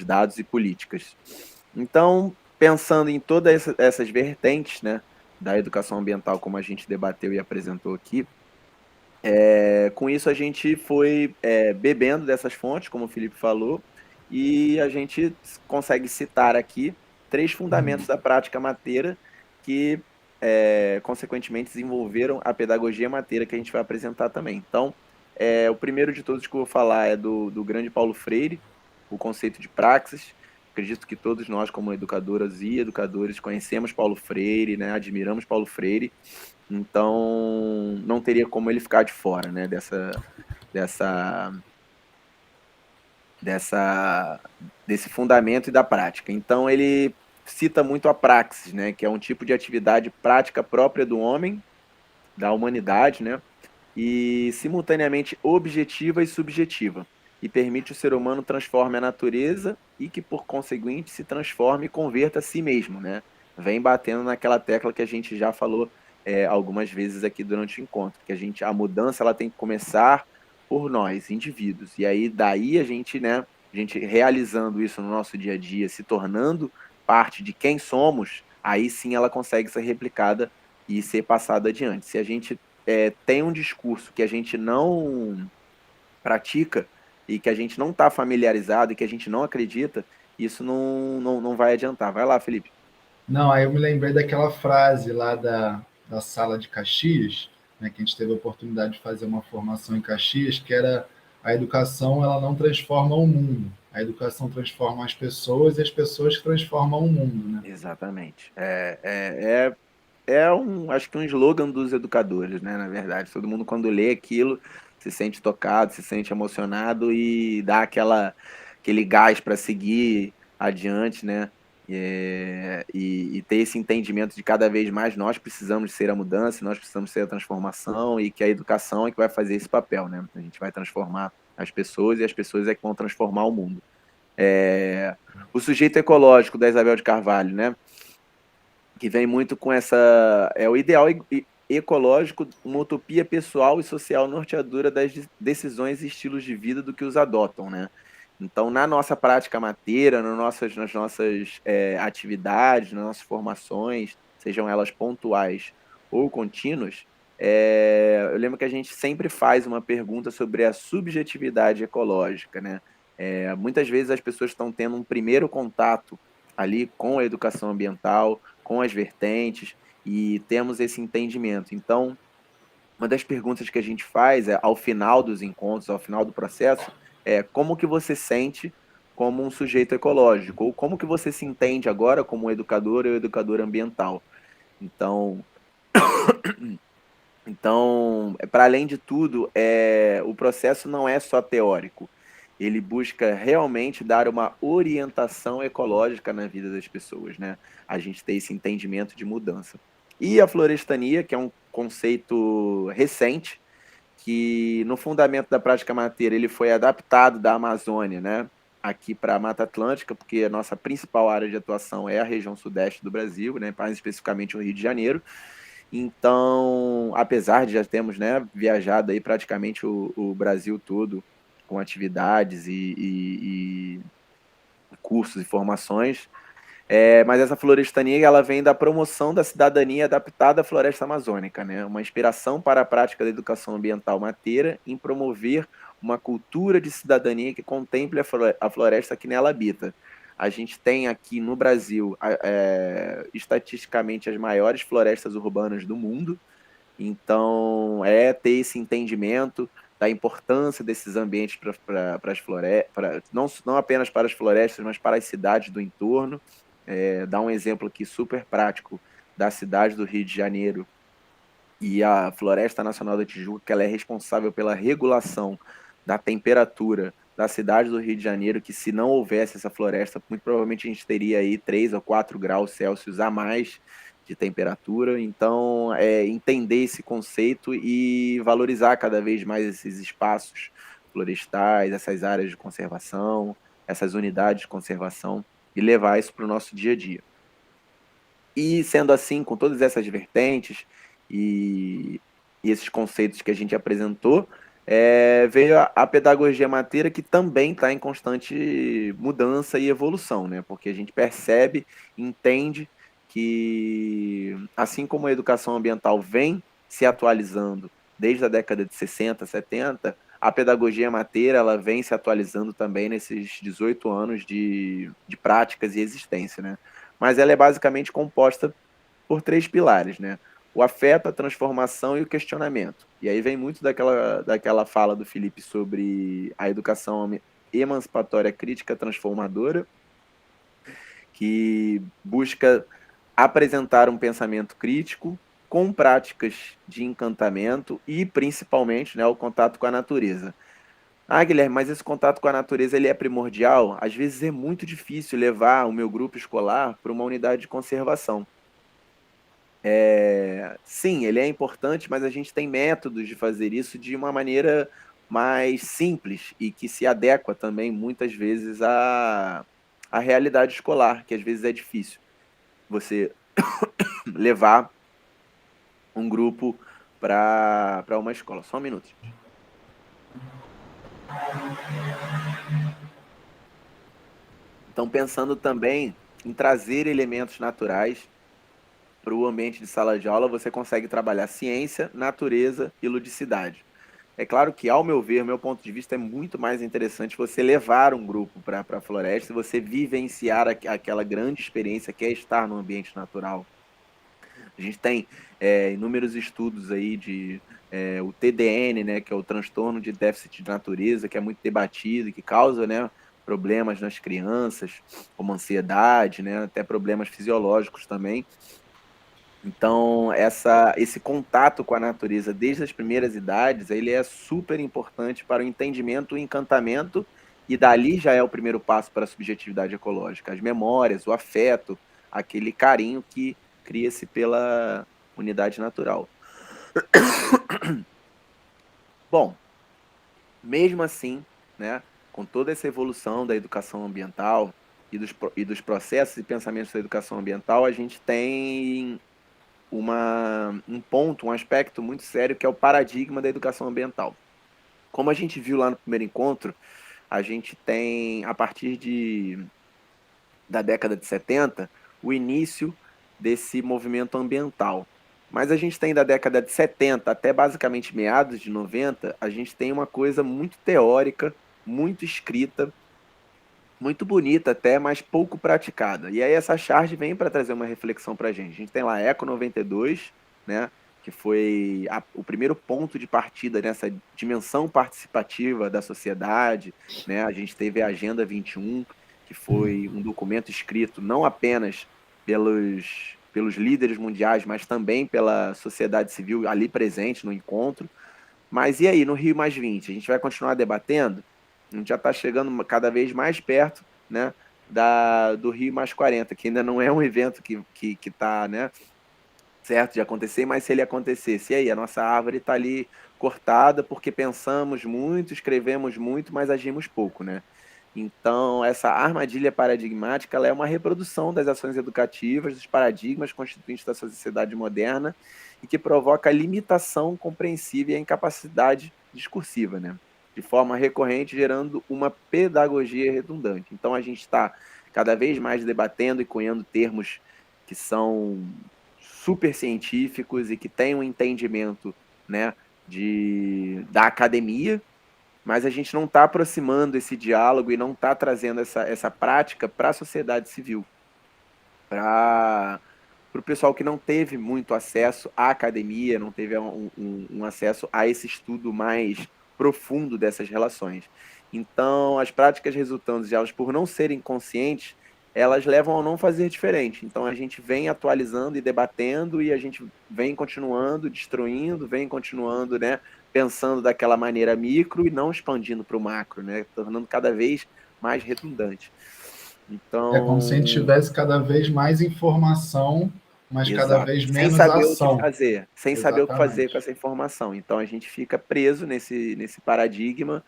dados e políticas. Então, pensando em todas essas vertentes, né, da educação ambiental, como a gente debateu e apresentou aqui, com isso a gente foi bebendo dessas fontes, como o Felipe falou, e a gente consegue citar aqui 3 fundamentos da prática mateira que, consequentemente, desenvolveram a pedagogia mateira que a gente vai apresentar também. Então, o primeiro de todos que eu vou falar é do grande Paulo Freire, o conceito de praxis. Acredito que todos nós, como educadoras e educadores, conhecemos Paulo Freire, né, admiramos Paulo Freire, então não teria como ele ficar de fora, né, dessa, dessa, desse fundamento e da prática. Então ele cita muito a praxis, né, que é um tipo de atividade prática própria do homem, da humanidade, né, e simultaneamente objetiva e subjetiva, e permite o ser humano transforme a natureza e que, por conseguinte, se transforme e converta a si mesmo, né? Vem batendo naquela tecla que a gente já falou algumas vezes aqui durante o encontro, que a mudança ela tem que começar por nós, indivíduos, e aí daí a gente realizando isso no nosso dia a dia, se tornando parte de quem somos, aí sim ela consegue ser replicada e ser passada adiante. Se a gente tem um discurso que a gente não pratica e que a gente não está familiarizado e que a gente não acredita, isso não vai adiantar. Vai lá, Felipe. Não, aí eu me lembrei daquela frase lá da sala de Caxias, né, que a gente teve a oportunidade de fazer uma formação em Caxias, que era a educação ela não transforma o mundo, a educação transforma as pessoas e as pessoas que transformam o mundo, né? Exatamente. Acho que um slogan dos educadores, né? Na verdade, todo mundo quando lê aquilo se sente tocado, se sente emocionado e dá aquele gás para seguir adiante, né? E ter esse entendimento de cada vez mais nós precisamos ser a mudança, nós precisamos ser a transformação e que a educação é que vai fazer esse papel, né? A gente vai transformar as pessoas e as pessoas é que vão transformar o mundo. O sujeito ecológico da Isabel de Carvalho, né? Que vem muito com o ideal ecológico, uma utopia pessoal e social norteadora das decisões e estilos de vida do que os adotam, né? Então, na nossa prática mateira, nas nossas atividades, nas nossas formações, sejam elas pontuais ou contínuas, eu lembro que a gente sempre faz uma pergunta sobre a subjetividade ecológica, né? Muitas vezes as pessoas estão tendo um primeiro contato ali com a educação ambiental, com as vertentes, e temos esse entendimento. Então, uma das perguntas que a gente faz ao final dos encontros, ao final do processo, é como que você sente como um sujeito ecológico, ou como que você se entende agora como educador ou educador ambiental. Então, para além de tudo, o processo não é só teórico. Ele busca realmente dar uma orientação ecológica na vida das pessoas, né? A gente ter esse entendimento de mudança. E a florestania, que é um conceito recente, que no fundamento da prática mateira ele foi adaptado da Amazônia, né? Aqui para a Mata Atlântica, porque a nossa principal área de atuação é a região sudeste do Brasil, né? Mais especificamente o Rio de Janeiro. Então, apesar de já termos, né, viajado aí praticamente o Brasil todo com atividades e cursos e formações, mas essa florestania ela vem da promoção da cidadania adaptada à floresta amazônica, né? Uma inspiração para a prática da educação ambiental mateira em promover uma cultura de cidadania que contemple a floresta que nela habita. A gente tem aqui no Brasil, estatisticamente, as maiores florestas urbanas do mundo, então ter esse entendimento da importância desses ambientes para as florestas, não apenas para as florestas, mas para as cidades do entorno. Dar um exemplo aqui super prático da cidade do Rio de Janeiro e a Floresta Nacional da Tijuca, que ela é responsável pela regulação da temperatura da cidade do Rio de Janeiro, que se não houvesse essa floresta, muito provavelmente a gente teria aí 3 ou 4 graus Celsius a mais de temperatura. Então, entender esse conceito e valorizar cada vez mais esses espaços florestais, essas áreas de conservação, essas unidades de conservação, e levar isso para o nosso dia a dia. E sendo assim, com todas essas vertentes e esses conceitos que a gente apresentou, veio a pedagogia mateira, que também está em constante mudança e evolução, né? Porque a gente percebe, entende que, assim como a educação ambiental vem se atualizando desde a década de 60, 70, a pedagogia mateira ela vem se atualizando também nesses 18 anos de práticas e existência, né? Mas ela é basicamente composta por 3 pilares, né? O afeto, a transformação e o questionamento. E aí vem muito daquela fala do Felipe sobre a educação emancipatória crítica transformadora, que busca apresentar um pensamento crítico com práticas de encantamento e, principalmente, né, o contato com a natureza. Ah, Guilherme, mas esse contato com a natureza ele é primordial? Às vezes é muito difícil levar o meu grupo escolar para uma unidade de conservação. Sim, ele é importante, mas a gente tem métodos de fazer isso de uma maneira mais simples e que se adequa também, muitas vezes, à realidade escolar, que às vezes é difícil você levar um grupo para uma escola. Só um minuto, gente. Então, pensando também em trazer elementos naturais para o ambiente de sala de aula, você consegue trabalhar ciência, natureza e ludicidade. É claro que, ao meu ver, meu ponto de vista, é muito mais interessante você levar um grupo para a floresta e você vivenciar aquela grande experiência que é estar no ambiente natural. A gente tem inúmeros estudos aí o TDN, né, que é o transtorno de déficit de natureza, que é muito debatido e que causa, né, problemas nas crianças, como ansiedade, né, até problemas fisiológicos também. Então, esse contato com a natureza desde as primeiras idades, ele é super importante para o entendimento e o encantamento, e dali já é o primeiro passo para a subjetividade ecológica. As memórias, o afeto, aquele carinho que cria-se pela unidade natural. Bom, mesmo assim, né, com toda essa evolução da educação ambiental e dos processos e pensamentos da educação ambiental, a gente tem um aspecto muito sério, que é o paradigma da educação ambiental. Como a gente viu lá no primeiro encontro, a gente tem, a partir da década de 70, o início desse movimento ambiental. Mas a gente tem da década de 70 até basicamente meados de 90, a gente tem uma coisa muito teórica, muito escrita, muito bonita até, mas pouco praticada. E aí essa charge vem para trazer uma reflexão para a gente. A gente tem lá a Eco 92, né, que foi o primeiro ponto de partida nessa dimensão participativa da sociedade, né? A gente teve a Agenda 21, que foi um documento escrito não apenas pelos líderes mundiais, mas também pela sociedade civil ali presente no encontro. Mas e aí, no Rio Mais 20? A gente vai continuar debatendo? A gente já está chegando cada vez mais perto, né, do Rio Mais 40, que ainda não é um evento que está, né, certo de acontecer, mas se ele acontecesse, e aí, a nossa árvore está ali cortada porque pensamos muito, escrevemos muito, mas agimos pouco, né? Então, essa armadilha paradigmática ela é uma reprodução das ações educativas, dos paradigmas constituintes da sociedade moderna e que provoca a limitação compreensível e a incapacidade discursiva, né? De forma recorrente, gerando uma pedagogia redundante. Então, a gente está cada vez mais debatendo e cunhando termos que são super científicos e que têm um entendimento, né, da academia, mas a gente não está aproximando esse diálogo e não está trazendo essa prática para a sociedade civil, para o pessoal que não teve muito acesso à academia, não teve um acesso a esse estudo mais profundo dessas relações. Então, as práticas resultantes delas, por não serem conscientes, elas levam a não fazer diferente. Então, a gente vem atualizando e debatendo, e a gente vem continuando, destruindo, vem continuando, né, pensando daquela maneira micro e não expandindo para o macro, né, tornando cada vez mais redundante. Então, É como se a gente tivesse cada vez mais informação mas cada Exato. vez Sem menos saber o que ação. fazer, sem saber o que fazer com Exatamente. essa informação. Então a gente fica preso nesse paradigma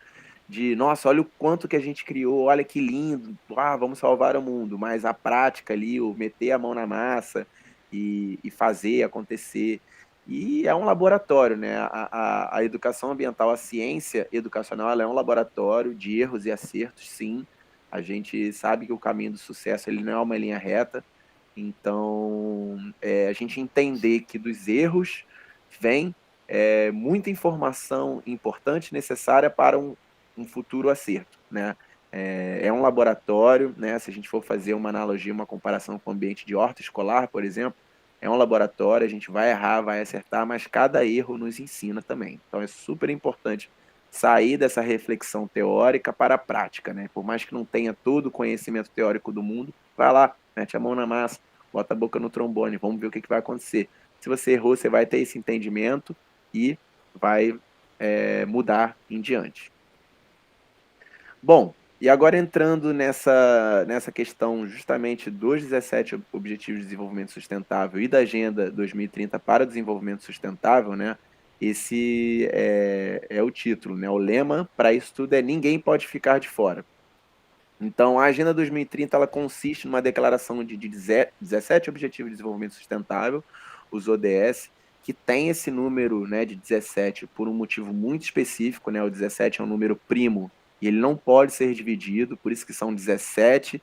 de, nossa, olha o quanto que a gente criou, olha que lindo, vamos salvar o mundo, mas a prática ali, o meter a mão na massa e fazer acontecer. E é um laboratório, né? A educação ambiental, a ciência educacional, ela é um laboratório de erros e acertos, sim. A gente sabe que o caminho do sucesso ele não é uma linha reta, então, a gente entender que dos erros vem muita informação importante necessária para um futuro acerto, né? É um laboratório, né? Se a gente for fazer uma analogia, uma comparação com o ambiente de horta escolar, por exemplo, é um laboratório, a gente vai errar, vai acertar, mas cada erro nos ensina também. Então, é super importante sair dessa reflexão teórica para a prática, né? Por mais que não tenha todo o conhecimento teórico do mundo, vai lá, mete a mão na massa, bota a boca no trombone, vamos ver o que vai acontecer. Se você errou, você vai ter esse entendimento e vai mudar em diante. Bom, e agora entrando nessa questão justamente dos 17 Objetivos de Desenvolvimento Sustentável e da Agenda 2030 para o Desenvolvimento Sustentável, né? Esse é o título, né? O lema para isso tudo é ninguém pode ficar de fora. Então, a Agenda 2030 ela consiste numa declaração de 17 Objetivos de Desenvolvimento Sustentável, os ODS, que tem esse número, né, de 17 por um motivo muito específico, né? O 17 é um número primo e ele não pode ser dividido, por isso que são 17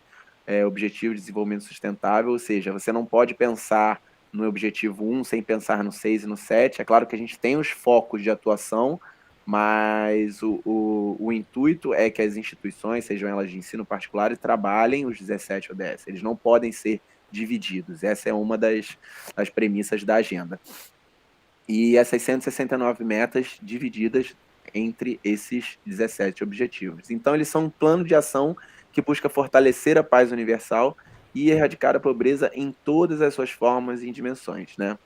Objetivos de Desenvolvimento Sustentável, ou seja, você não pode pensar no objetivo 1 sem pensar no 6 e no 7. É claro que a gente tem os focos de atuação, mas o intuito é que as instituições, sejam elas de ensino particular, trabalhem os 17 ODS. Eles não podem ser divididos. Essa é uma das premissas da agenda. E essas 169 metas divididas entre esses 17 objetivos. Então, eles são um plano de ação que busca fortalecer a paz universal e erradicar a pobreza em todas as suas formas e dimensões, né?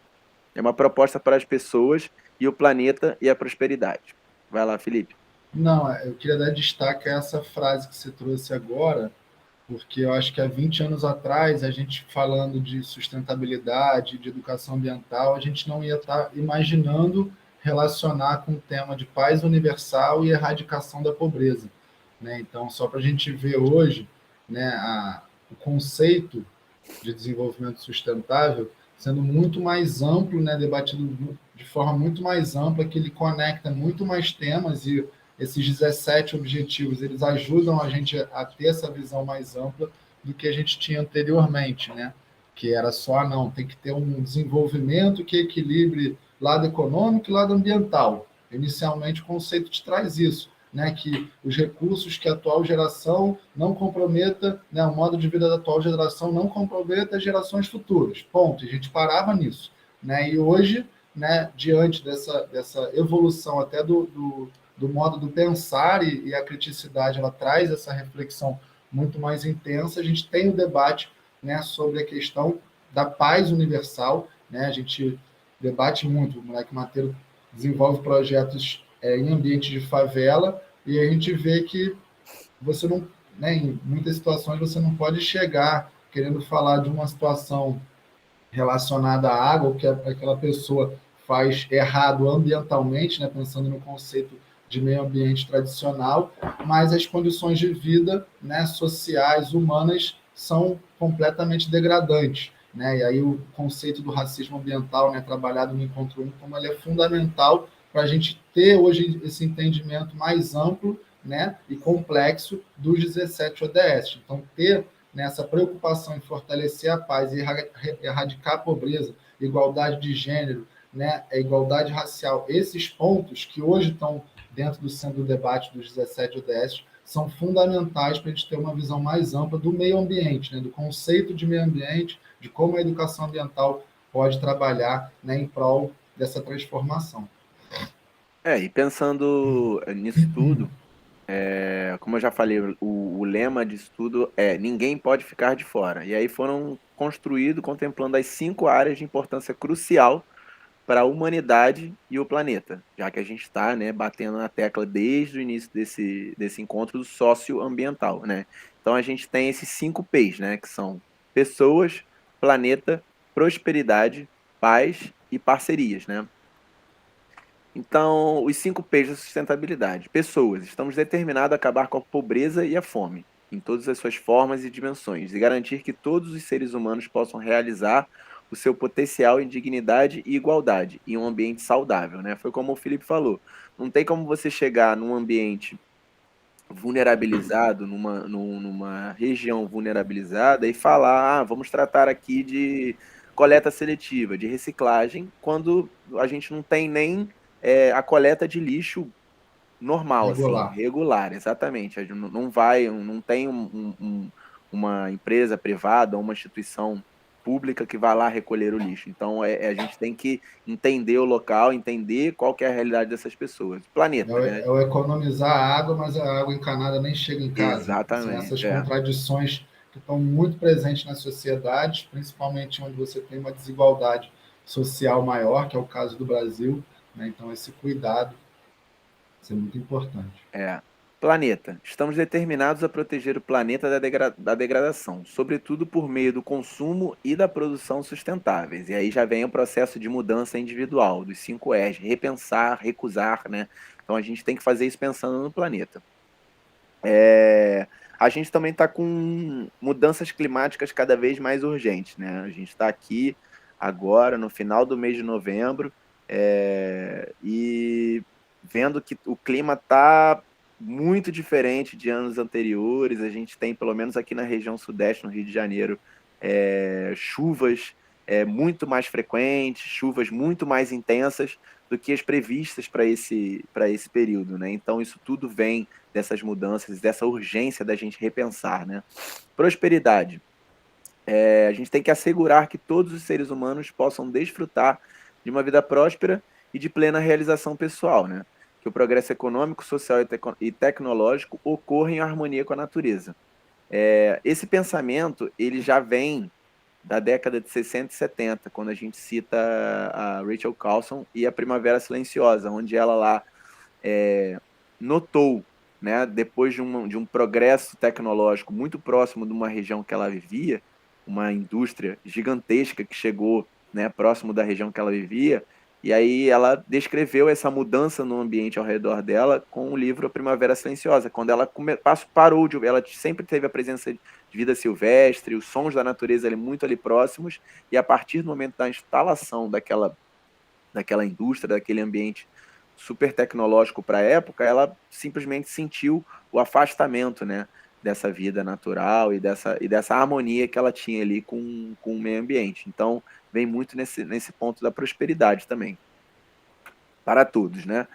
É uma proposta para as pessoas e o planeta e a prosperidade. Vai lá, Felipe. Não, eu queria dar destaque a essa frase que você trouxe agora, porque eu acho que há 20 anos atrás, a gente falando de sustentabilidade, de educação ambiental, a gente não ia estar imaginando relacionar com o tema de paz universal e erradicação da pobreza, né? Então, só para a gente ver hoje, né, o conceito de desenvolvimento sustentável sendo muito mais amplo, né, debatido de forma muito mais ampla, que ele conecta muito mais temas e esses 17 objetivos, eles ajudam a gente a ter essa visão mais ampla do que a gente tinha anteriormente, né? Que era só, não, tem que ter um desenvolvimento que equilibre lado econômico e lado ambiental. Inicialmente, o conceito te traz isso, né? Que os recursos que a atual geração não comprometa, né? O modo de vida da atual geração não comprometa as gerações futuras. Ponto. E a gente parava nisso, né? E hoje, né? Diante dessa evolução até do modo do pensar e a criticidade, ela traz essa reflexão muito mais intensa. A gente tem o debate, né, sobre a questão da paz universal, né? A gente debate muito, o Moleque Mateiro desenvolve projetos em ambiente de favela e a gente vê que você não, né, em muitas situações você não pode chegar querendo falar de uma situação relacionada à água, o que aquela pessoa faz errado ambientalmente, né, pensando no conceito de meio ambiente tradicional, mas as condições de vida, né, sociais, humanas, são completamente degradantes. Né? E aí o conceito do racismo ambiental, né, trabalhado no Encontro 1, como ele é fundamental para a gente ter hoje esse entendimento mais amplo, né, e complexo dos 17 ODS. Então, ter nessa preocupação em fortalecer a paz e erradicar a pobreza, igualdade de gênero, né, a igualdade racial, esses pontos que hoje estão dentro do centro do debate dos 17 ODS são fundamentais para a gente ter uma visão mais ampla do meio ambiente, né, do conceito de meio ambiente, de como a educação ambiental pode trabalhar, né, em prol dessa transformação. E pensando nisso tudo, como eu já falei, o lema disso tudo é ninguém pode ficar de fora. E aí foram construídos contemplando as 5 áreas de importância crucial para a humanidade e o planeta, já que a gente está, né, batendo na tecla desde o início desse encontro do socioambiental, né? Então a gente tem esses 5 P's, né, que são pessoas, planeta, prosperidade, paz e parcerias, né? Então, os 5 P's da sustentabilidade. Pessoas. Estamos determinados a acabar com a pobreza e a fome, em todas as suas formas e dimensões, e garantir que todos os seres humanos possam realizar o seu potencial em dignidade e igualdade, em um ambiente saudável, né? Foi como o Felipe falou. Não tem como você chegar num ambiente vulnerabilizado, numa região vulnerabilizada e falar, vamos tratar aqui de coleta seletiva, de reciclagem, quando a gente não tem nem a coleta de lixo normal, assim, Regular. regular, exatamente. A gente não vai, não tem uma empresa privada ou uma instituição pública que vai lá recolher o lixo. Então, a gente tem que entender o local, entender qual que é a realidade dessas pessoas. Planeta, né? É o economizar a água, mas a água encanada nem chega em casa. São essas Exatamente, contradições que estão muito presentes nas sociedades, principalmente onde você tem uma desigualdade social maior, que é o caso do Brasil. Né? Então, esse cuidado é muito importante. Planeta. Estamos determinados a proteger o planeta da degradação, sobretudo por meio do consumo e da produção sustentáveis. E aí já vem o processo de mudança individual, dos 5 R's, repensar, recusar, né? Então a gente tem que fazer isso pensando no planeta. A gente também está com mudanças climáticas cada vez mais urgentes, né? A gente está aqui agora, no final do mês de novembro, e vendo que o clima está muito diferente de anos anteriores. A gente tem, pelo menos aqui na região sudeste, no Rio de Janeiro, chuvas muito mais frequentes, chuvas muito mais intensas do que as previstas para esse período, né? Então isso tudo vem dessas mudanças, dessa urgência da gente repensar, né? Prosperidade. A gente tem que assegurar que todos os seres humanos possam desfrutar de uma vida próspera e de plena realização pessoal, né? Que o progresso econômico, social e tecnológico ocorra em harmonia com a natureza. Esse pensamento, ele já vem da década de 60 e 70, quando a gente cita a Rachel Carson e a Primavera Silenciosa, onde ela lá notou, né, depois de um progresso tecnológico muito próximo de uma região que ela vivia, uma indústria gigantesca que chegou, né, próximo da região que ela vivia, e aí ela descreveu essa mudança no ambiente ao redor dela com o livro A Primavera Silenciosa, quando ela parou de... Ela sempre teve a presença de vida silvestre, os sons da natureza ali, muito ali próximos, e a partir do momento da instalação daquela indústria, daquele ambiente super tecnológico para a época, ela simplesmente sentiu o afastamento, né, dessa vida natural e dessa harmonia que ela tinha ali com o meio ambiente. Então, vem muito nesse ponto da prosperidade também, para todos, né?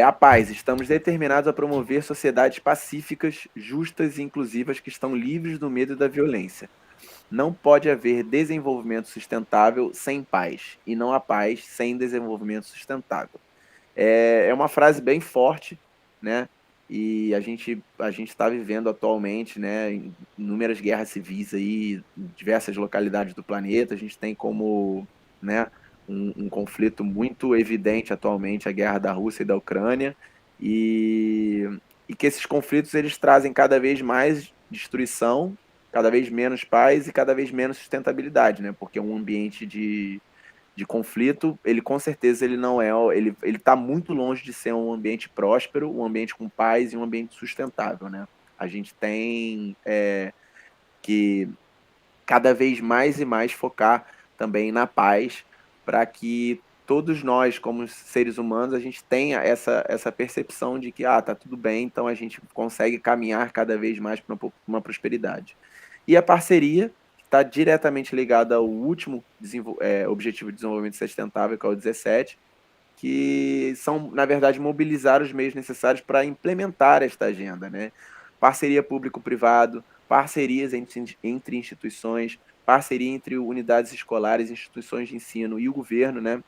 A paz. Estamos determinados a promover sociedades pacíficas, justas e inclusivas que estão livres do medo e da violência. Não pode haver desenvolvimento sustentável sem paz, e não há paz sem desenvolvimento sustentável. É uma frase bem forte, né? E a gente está vivendo atualmente, né, inúmeras guerras civis aí em diversas localidades do planeta. A gente tem como, né, um conflito muito evidente atualmente, a guerra da Rússia e da Ucrânia, e, e que esses conflitos eles trazem cada vez mais destruição, cada vez menos paz e cada vez menos sustentabilidade, né? Porque um ambiente de conflito, ele com certeza ele não é, ele está muito longe de ser um ambiente próspero, um ambiente com paz e um ambiente sustentável, né? A gente tem que cada vez mais e mais focar também na paz, para que todos nós, como seres humanos, a gente tenha essa percepção de que tá tudo bem, então a gente consegue caminhar cada vez mais para uma prosperidade. E a parceria está diretamente ligada ao último Objetivo de Desenvolvimento Sustentável, que é o 17, que são, na verdade, mobilizar os meios necessários para implementar esta agenda, né? Parceria público-privado, parcerias entre instituições, parceria entre unidades escolares, instituições de ensino e o governo, né?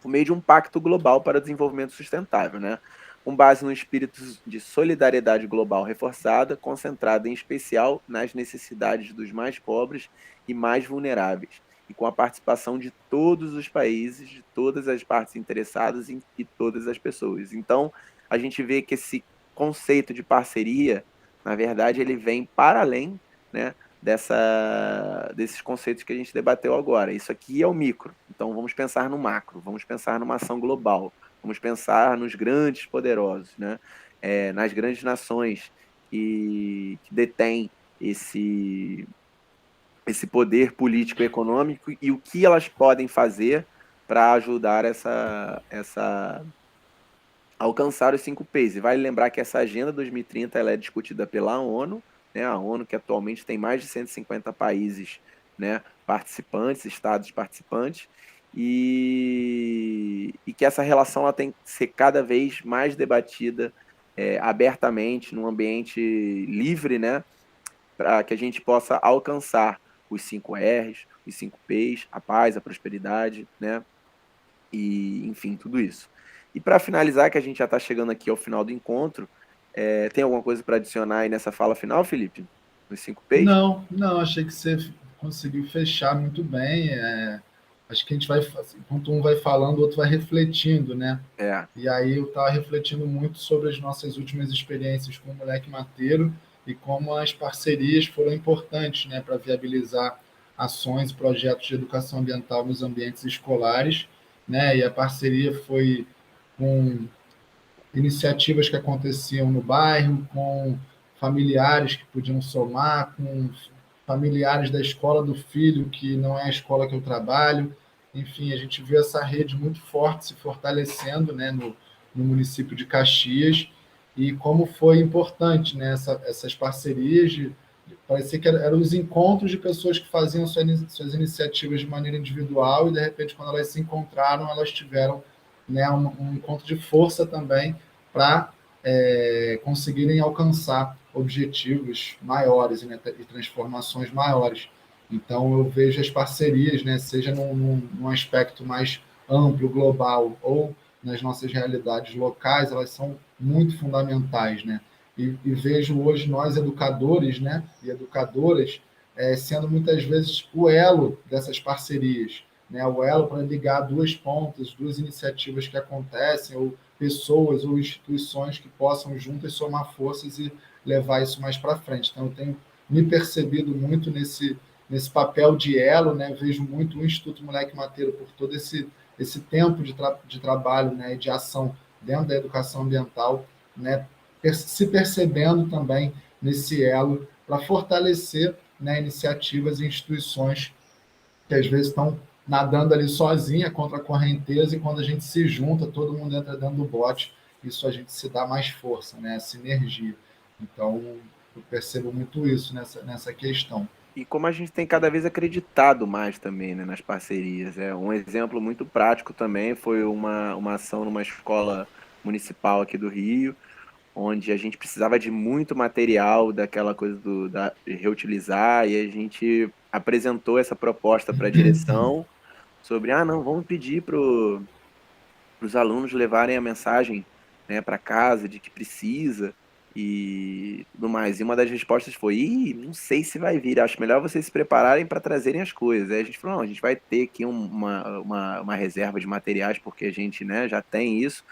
Por meio de um pacto global para o desenvolvimento sustentável, né? Com base no espírito de solidariedade global reforçada, concentrada em especial nas necessidades dos mais pobres e mais vulneráveis, e com a participação de todos os países, de todas as partes interessadas e todas as pessoas. Então, a gente vê que esse conceito de parceria, na verdade, ele vem para além, né, desses conceitos que a gente debateu agora. Isso aqui é o micro, então vamos pensar no macro, vamos pensar numa ação global, vamos pensar nos grandes poderosos, né? Nas grandes nações que detêm esse poder político e econômico e o que elas podem fazer para ajudar a alcançar os 5Ps. E vale lembrar que essa Agenda 2030 ela é discutida pela ONU, né? A ONU que atualmente tem mais de 150 países, né, participantes, estados participantes, e que essa relação ela tem que ser cada vez mais debatida abertamente, num ambiente livre, né, para que a gente possa alcançar os 5Rs, os 5Ps, a paz, a prosperidade, né? E, enfim, tudo isso. E para finalizar, que a gente já está chegando aqui ao final do encontro, tem alguma coisa para adicionar aí nessa fala final, Felipe? Nos 5Ps? Não, não, achei que você conseguiu fechar muito bem. Acho que a gente vai, enquanto um vai falando, o outro vai refletindo, né? É, E aí eu estava refletindo muito sobre as nossas últimas experiências com o Moleque Mateiro e como as parcerias foram importantes, né, para viabilizar ações e projetos de educação ambiental nos ambientes escolares, né? E a parceria foi com iniciativas que aconteciam no bairro, com familiares que podiam somar, com familiares da escola do filho, que não é a escola que eu trabalho. Enfim, a gente viu essa rede muito forte se fortalecendo, né, no município de Caxias, e como foi importante, né, essas parcerias parecia que eram os encontros de pessoas que faziam suas iniciativas de maneira individual e, de repente, quando elas se encontraram, elas tiveram, né, um encontro de força também para conseguirem alcançar objetivos maiores, né, e transformações maiores. Então, eu vejo as parcerias, né, seja num aspecto mais amplo, global, ou nas nossas realidades locais, elas são muito fundamentais, né? E vejo hoje nós, educadores, né, e educadoras, sendo muitas vezes o elo dessas parcerias, né, o elo para ligar duas pontas, duas iniciativas que acontecem, ou pessoas ou instituições que possam juntas somar forças e levar isso mais para frente. Então, eu tenho me percebido muito nesse papel de elo, né? Vejo muito o Instituto Moleque Mateiro por todo esse tempo de trabalho, né, e de ação dentro da educação ambiental, né, se percebendo também nesse elo para fortalecer, né, iniciativas e instituições que às vezes estão nadando ali sozinha contra a correnteza e quando a gente se junta, todo mundo entra dentro do bote, isso a gente se dá mais força, né, sinergia. Então, eu percebo muito isso nessa questão. e como a gente tem cada vez acreditado mais também, né, nas parcerias. Um exemplo muito prático também foi uma ação numa escola municipal aqui do Rio, onde a gente precisava de muito material daquela coisa de reutilizar, e a gente apresentou essa proposta para a direção sobre, não, vamos pedir para os alunos levarem a mensagem, né, para casa de que precisa e tudo mais. E uma das respostas foi: não sei se vai vir, acho melhor vocês se prepararem para trazerem as coisas. Aí a gente falou: não, a gente vai ter aqui uma reserva de materiais, porque a gente, né, já tem isso,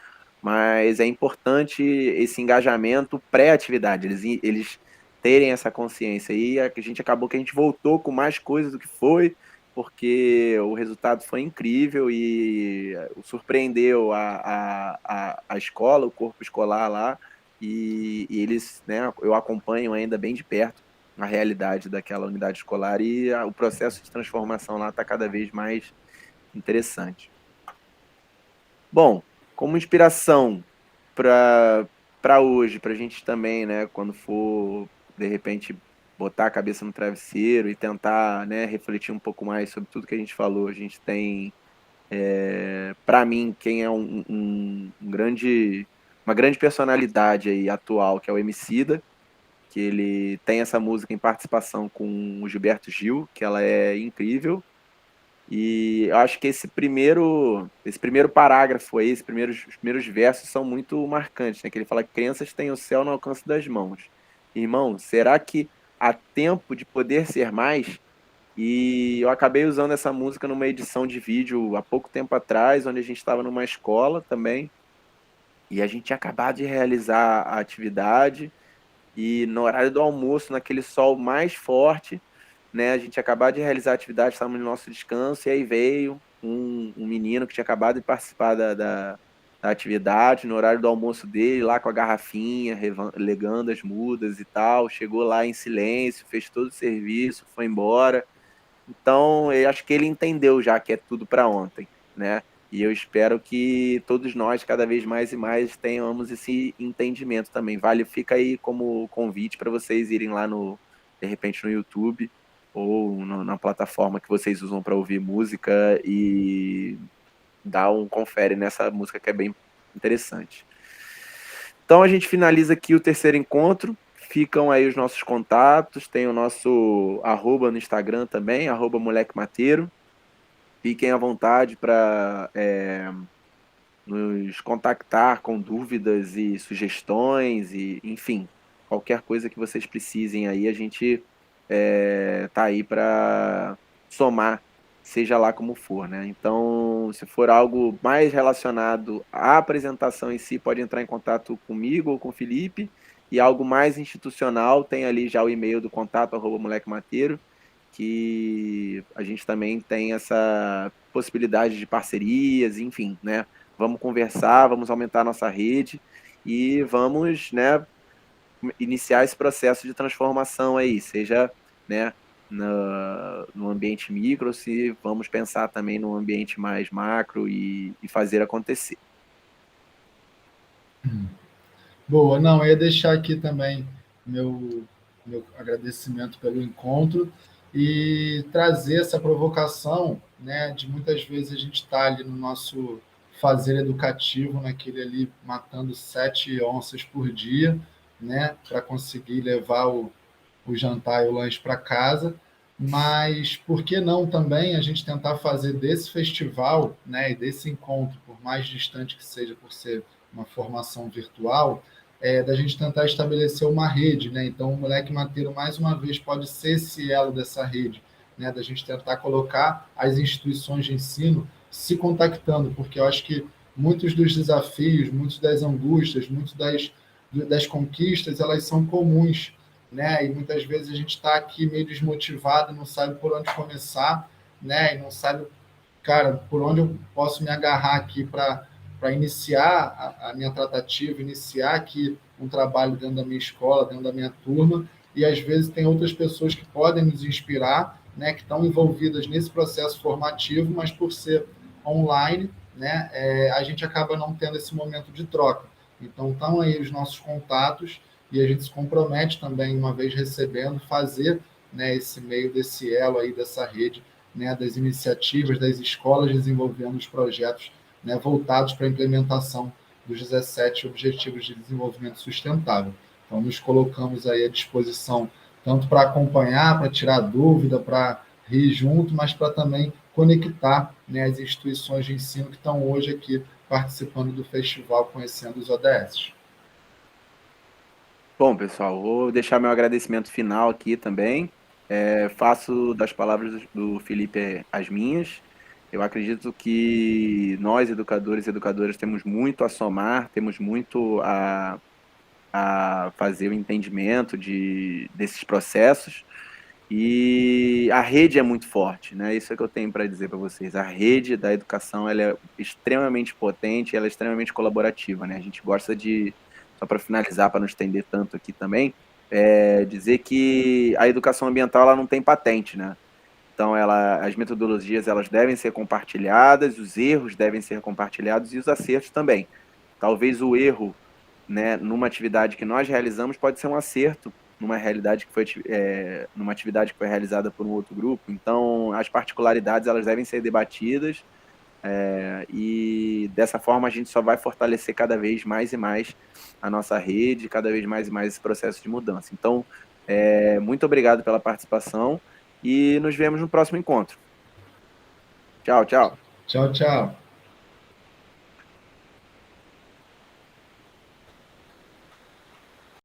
mas é importante esse engajamento pré-atividade, eles terem essa consciência. E a gente acabou que a gente voltou com mais coisas do que foi, porque o resultado foi incrível e surpreendeu a escola, o corpo escolar lá, e eles, né, eu acompanho ainda bem de perto a realidade daquela unidade escolar e o processo de transformação lá está cada vez mais interessante. Bom, como inspiração para hoje, para a gente também, né, quando for, de repente, botar a cabeça no travesseiro e tentar, né, refletir um pouco mais sobre tudo que a gente falou. A gente tem, para mim, quem é uma grande personalidade aí atual, que é o Emicida, que ele tem essa música em participação com o Gilberto Gil, que ela é incrível. E eu acho que esse primeiro parágrafo aí, os primeiros versos são muito marcantes, né? Que ele fala que crianças têm o céu no alcance das mãos. Irmão, será que há tempo de poder ser mais? E eu acabei usando essa música numa edição de vídeo há pouco tempo atrás, onde a gente estava numa escola também, e a gente tinha acabado de realizar a atividade, e no horário do almoço, naquele sol mais forte, né, a gente acabar de realizar a atividade, estávamos no nosso descanso, e aí veio um menino que tinha acabado de participar da atividade, no horário do almoço dele, lá com a garrafinha, legando as mudas e tal, chegou lá em silêncio, fez todo o serviço, foi embora. Então, eu acho que ele entendeu já que é tudo para ontem, né? E eu espero que todos nós, cada vez mais e mais, tenhamos esse entendimento também. Vale, fica aí como convite para vocês irem lá de repente, no YouTube ou na plataforma que vocês usam para ouvir música e dar um confere nessa música que é bem interessante. Então a gente finaliza aqui o terceiro encontro. Ficam aí os nossos contatos, tem o nosso arroba no Instagram também, arroba Moleque Mateiro. Fiquem à vontade para nos contactar com dúvidas e sugestões, e enfim, qualquer coisa que vocês precisem aí, a gente tá aí para somar, seja lá como for, né? Então, se for algo mais relacionado à apresentação em si, pode entrar em contato comigo ou com o Felipe, e algo mais institucional, tem ali já o e-mail do contato, @moleque mateiro, que a gente também tem essa possibilidade de parcerias, enfim, né? Vamos conversar, vamos aumentar a nossa rede e vamos, né, iniciar esse processo de transformação aí, seja, né, no ambiente micro, se vamos pensar também no ambiente mais macro e fazer acontecer. Boa, não, eu ia deixar aqui também meu agradecimento pelo encontro e trazer essa provocação, né, de muitas vezes a gente está ali no nosso fazer educativo, naquele ali matando 7 onças por dia, né, para conseguir levar o jantar e o lanche para casa, mas por que não também a gente tentar fazer desse festival, né, e desse encontro, por mais distante que seja, por ser uma formação virtual, da gente tentar estabelecer uma rede, né? Então, o Moleque Mateiro, mais uma vez, pode ser esse elo dessa rede, né? Da gente tentar colocar as instituições de ensino se contactando, porque eu acho que muitos dos desafios, muitas das angústias, muitas das conquistas, elas são comuns, né? E muitas vezes a gente está aqui meio desmotivado, não sabe por onde começar, né? E não sabe, cara, por onde eu posso me agarrar aqui para iniciar a minha tratativa, iniciar aqui um trabalho dentro da minha escola, dentro da minha turma, e às vezes tem outras pessoas que podem nos inspirar, né, que estão envolvidas nesse processo formativo, mas por ser online, né, a gente acaba não tendo esse momento de troca. Então, estão aí os nossos contatos e a gente se compromete também, uma vez recebendo, fazer, né, esse meio desse elo aí, dessa rede, né, das iniciativas, das escolas desenvolvendo os projetos, né, voltados para a implementação dos 17 Objetivos de Desenvolvimento Sustentável. Então, nos colocamos aí à disposição, tanto para acompanhar, para tirar dúvida, para rir junto, mas para também conectar, né, as instituições de ensino que estão hoje aqui participando do festival, conhecendo os ODS. Bom, pessoal, vou deixar meu agradecimento final aqui também. Faço das palavras do Felipe as minhas. Eu acredito que nós, educadores e educadoras, temos muito a somar, temos muito a fazer o entendimento desses processos. E a rede é muito forte, né? Isso é que eu tenho para dizer para vocês. A rede da educação, ela é extremamente potente, ela é extremamente colaborativa, né? A gente gosta de, só para finalizar, para não estender tanto aqui também, dizer que a educação ambiental, ela não tem patente, né? Então, as metodologias, elas devem ser compartilhadas, os erros devem ser compartilhados e os acertos também. Talvez o erro, né, numa atividade que nós realizamos pode ser um acerto numa atividade que foi realizada por um outro grupo. Então, as particularidades, elas devem ser debatidas, e dessa forma a gente só vai fortalecer cada vez mais e mais a nossa rede, cada vez mais e mais esse processo de mudança. Então, muito obrigado pela participação e nos vemos no próximo encontro. Tchau, tchau. Tchau, tchau.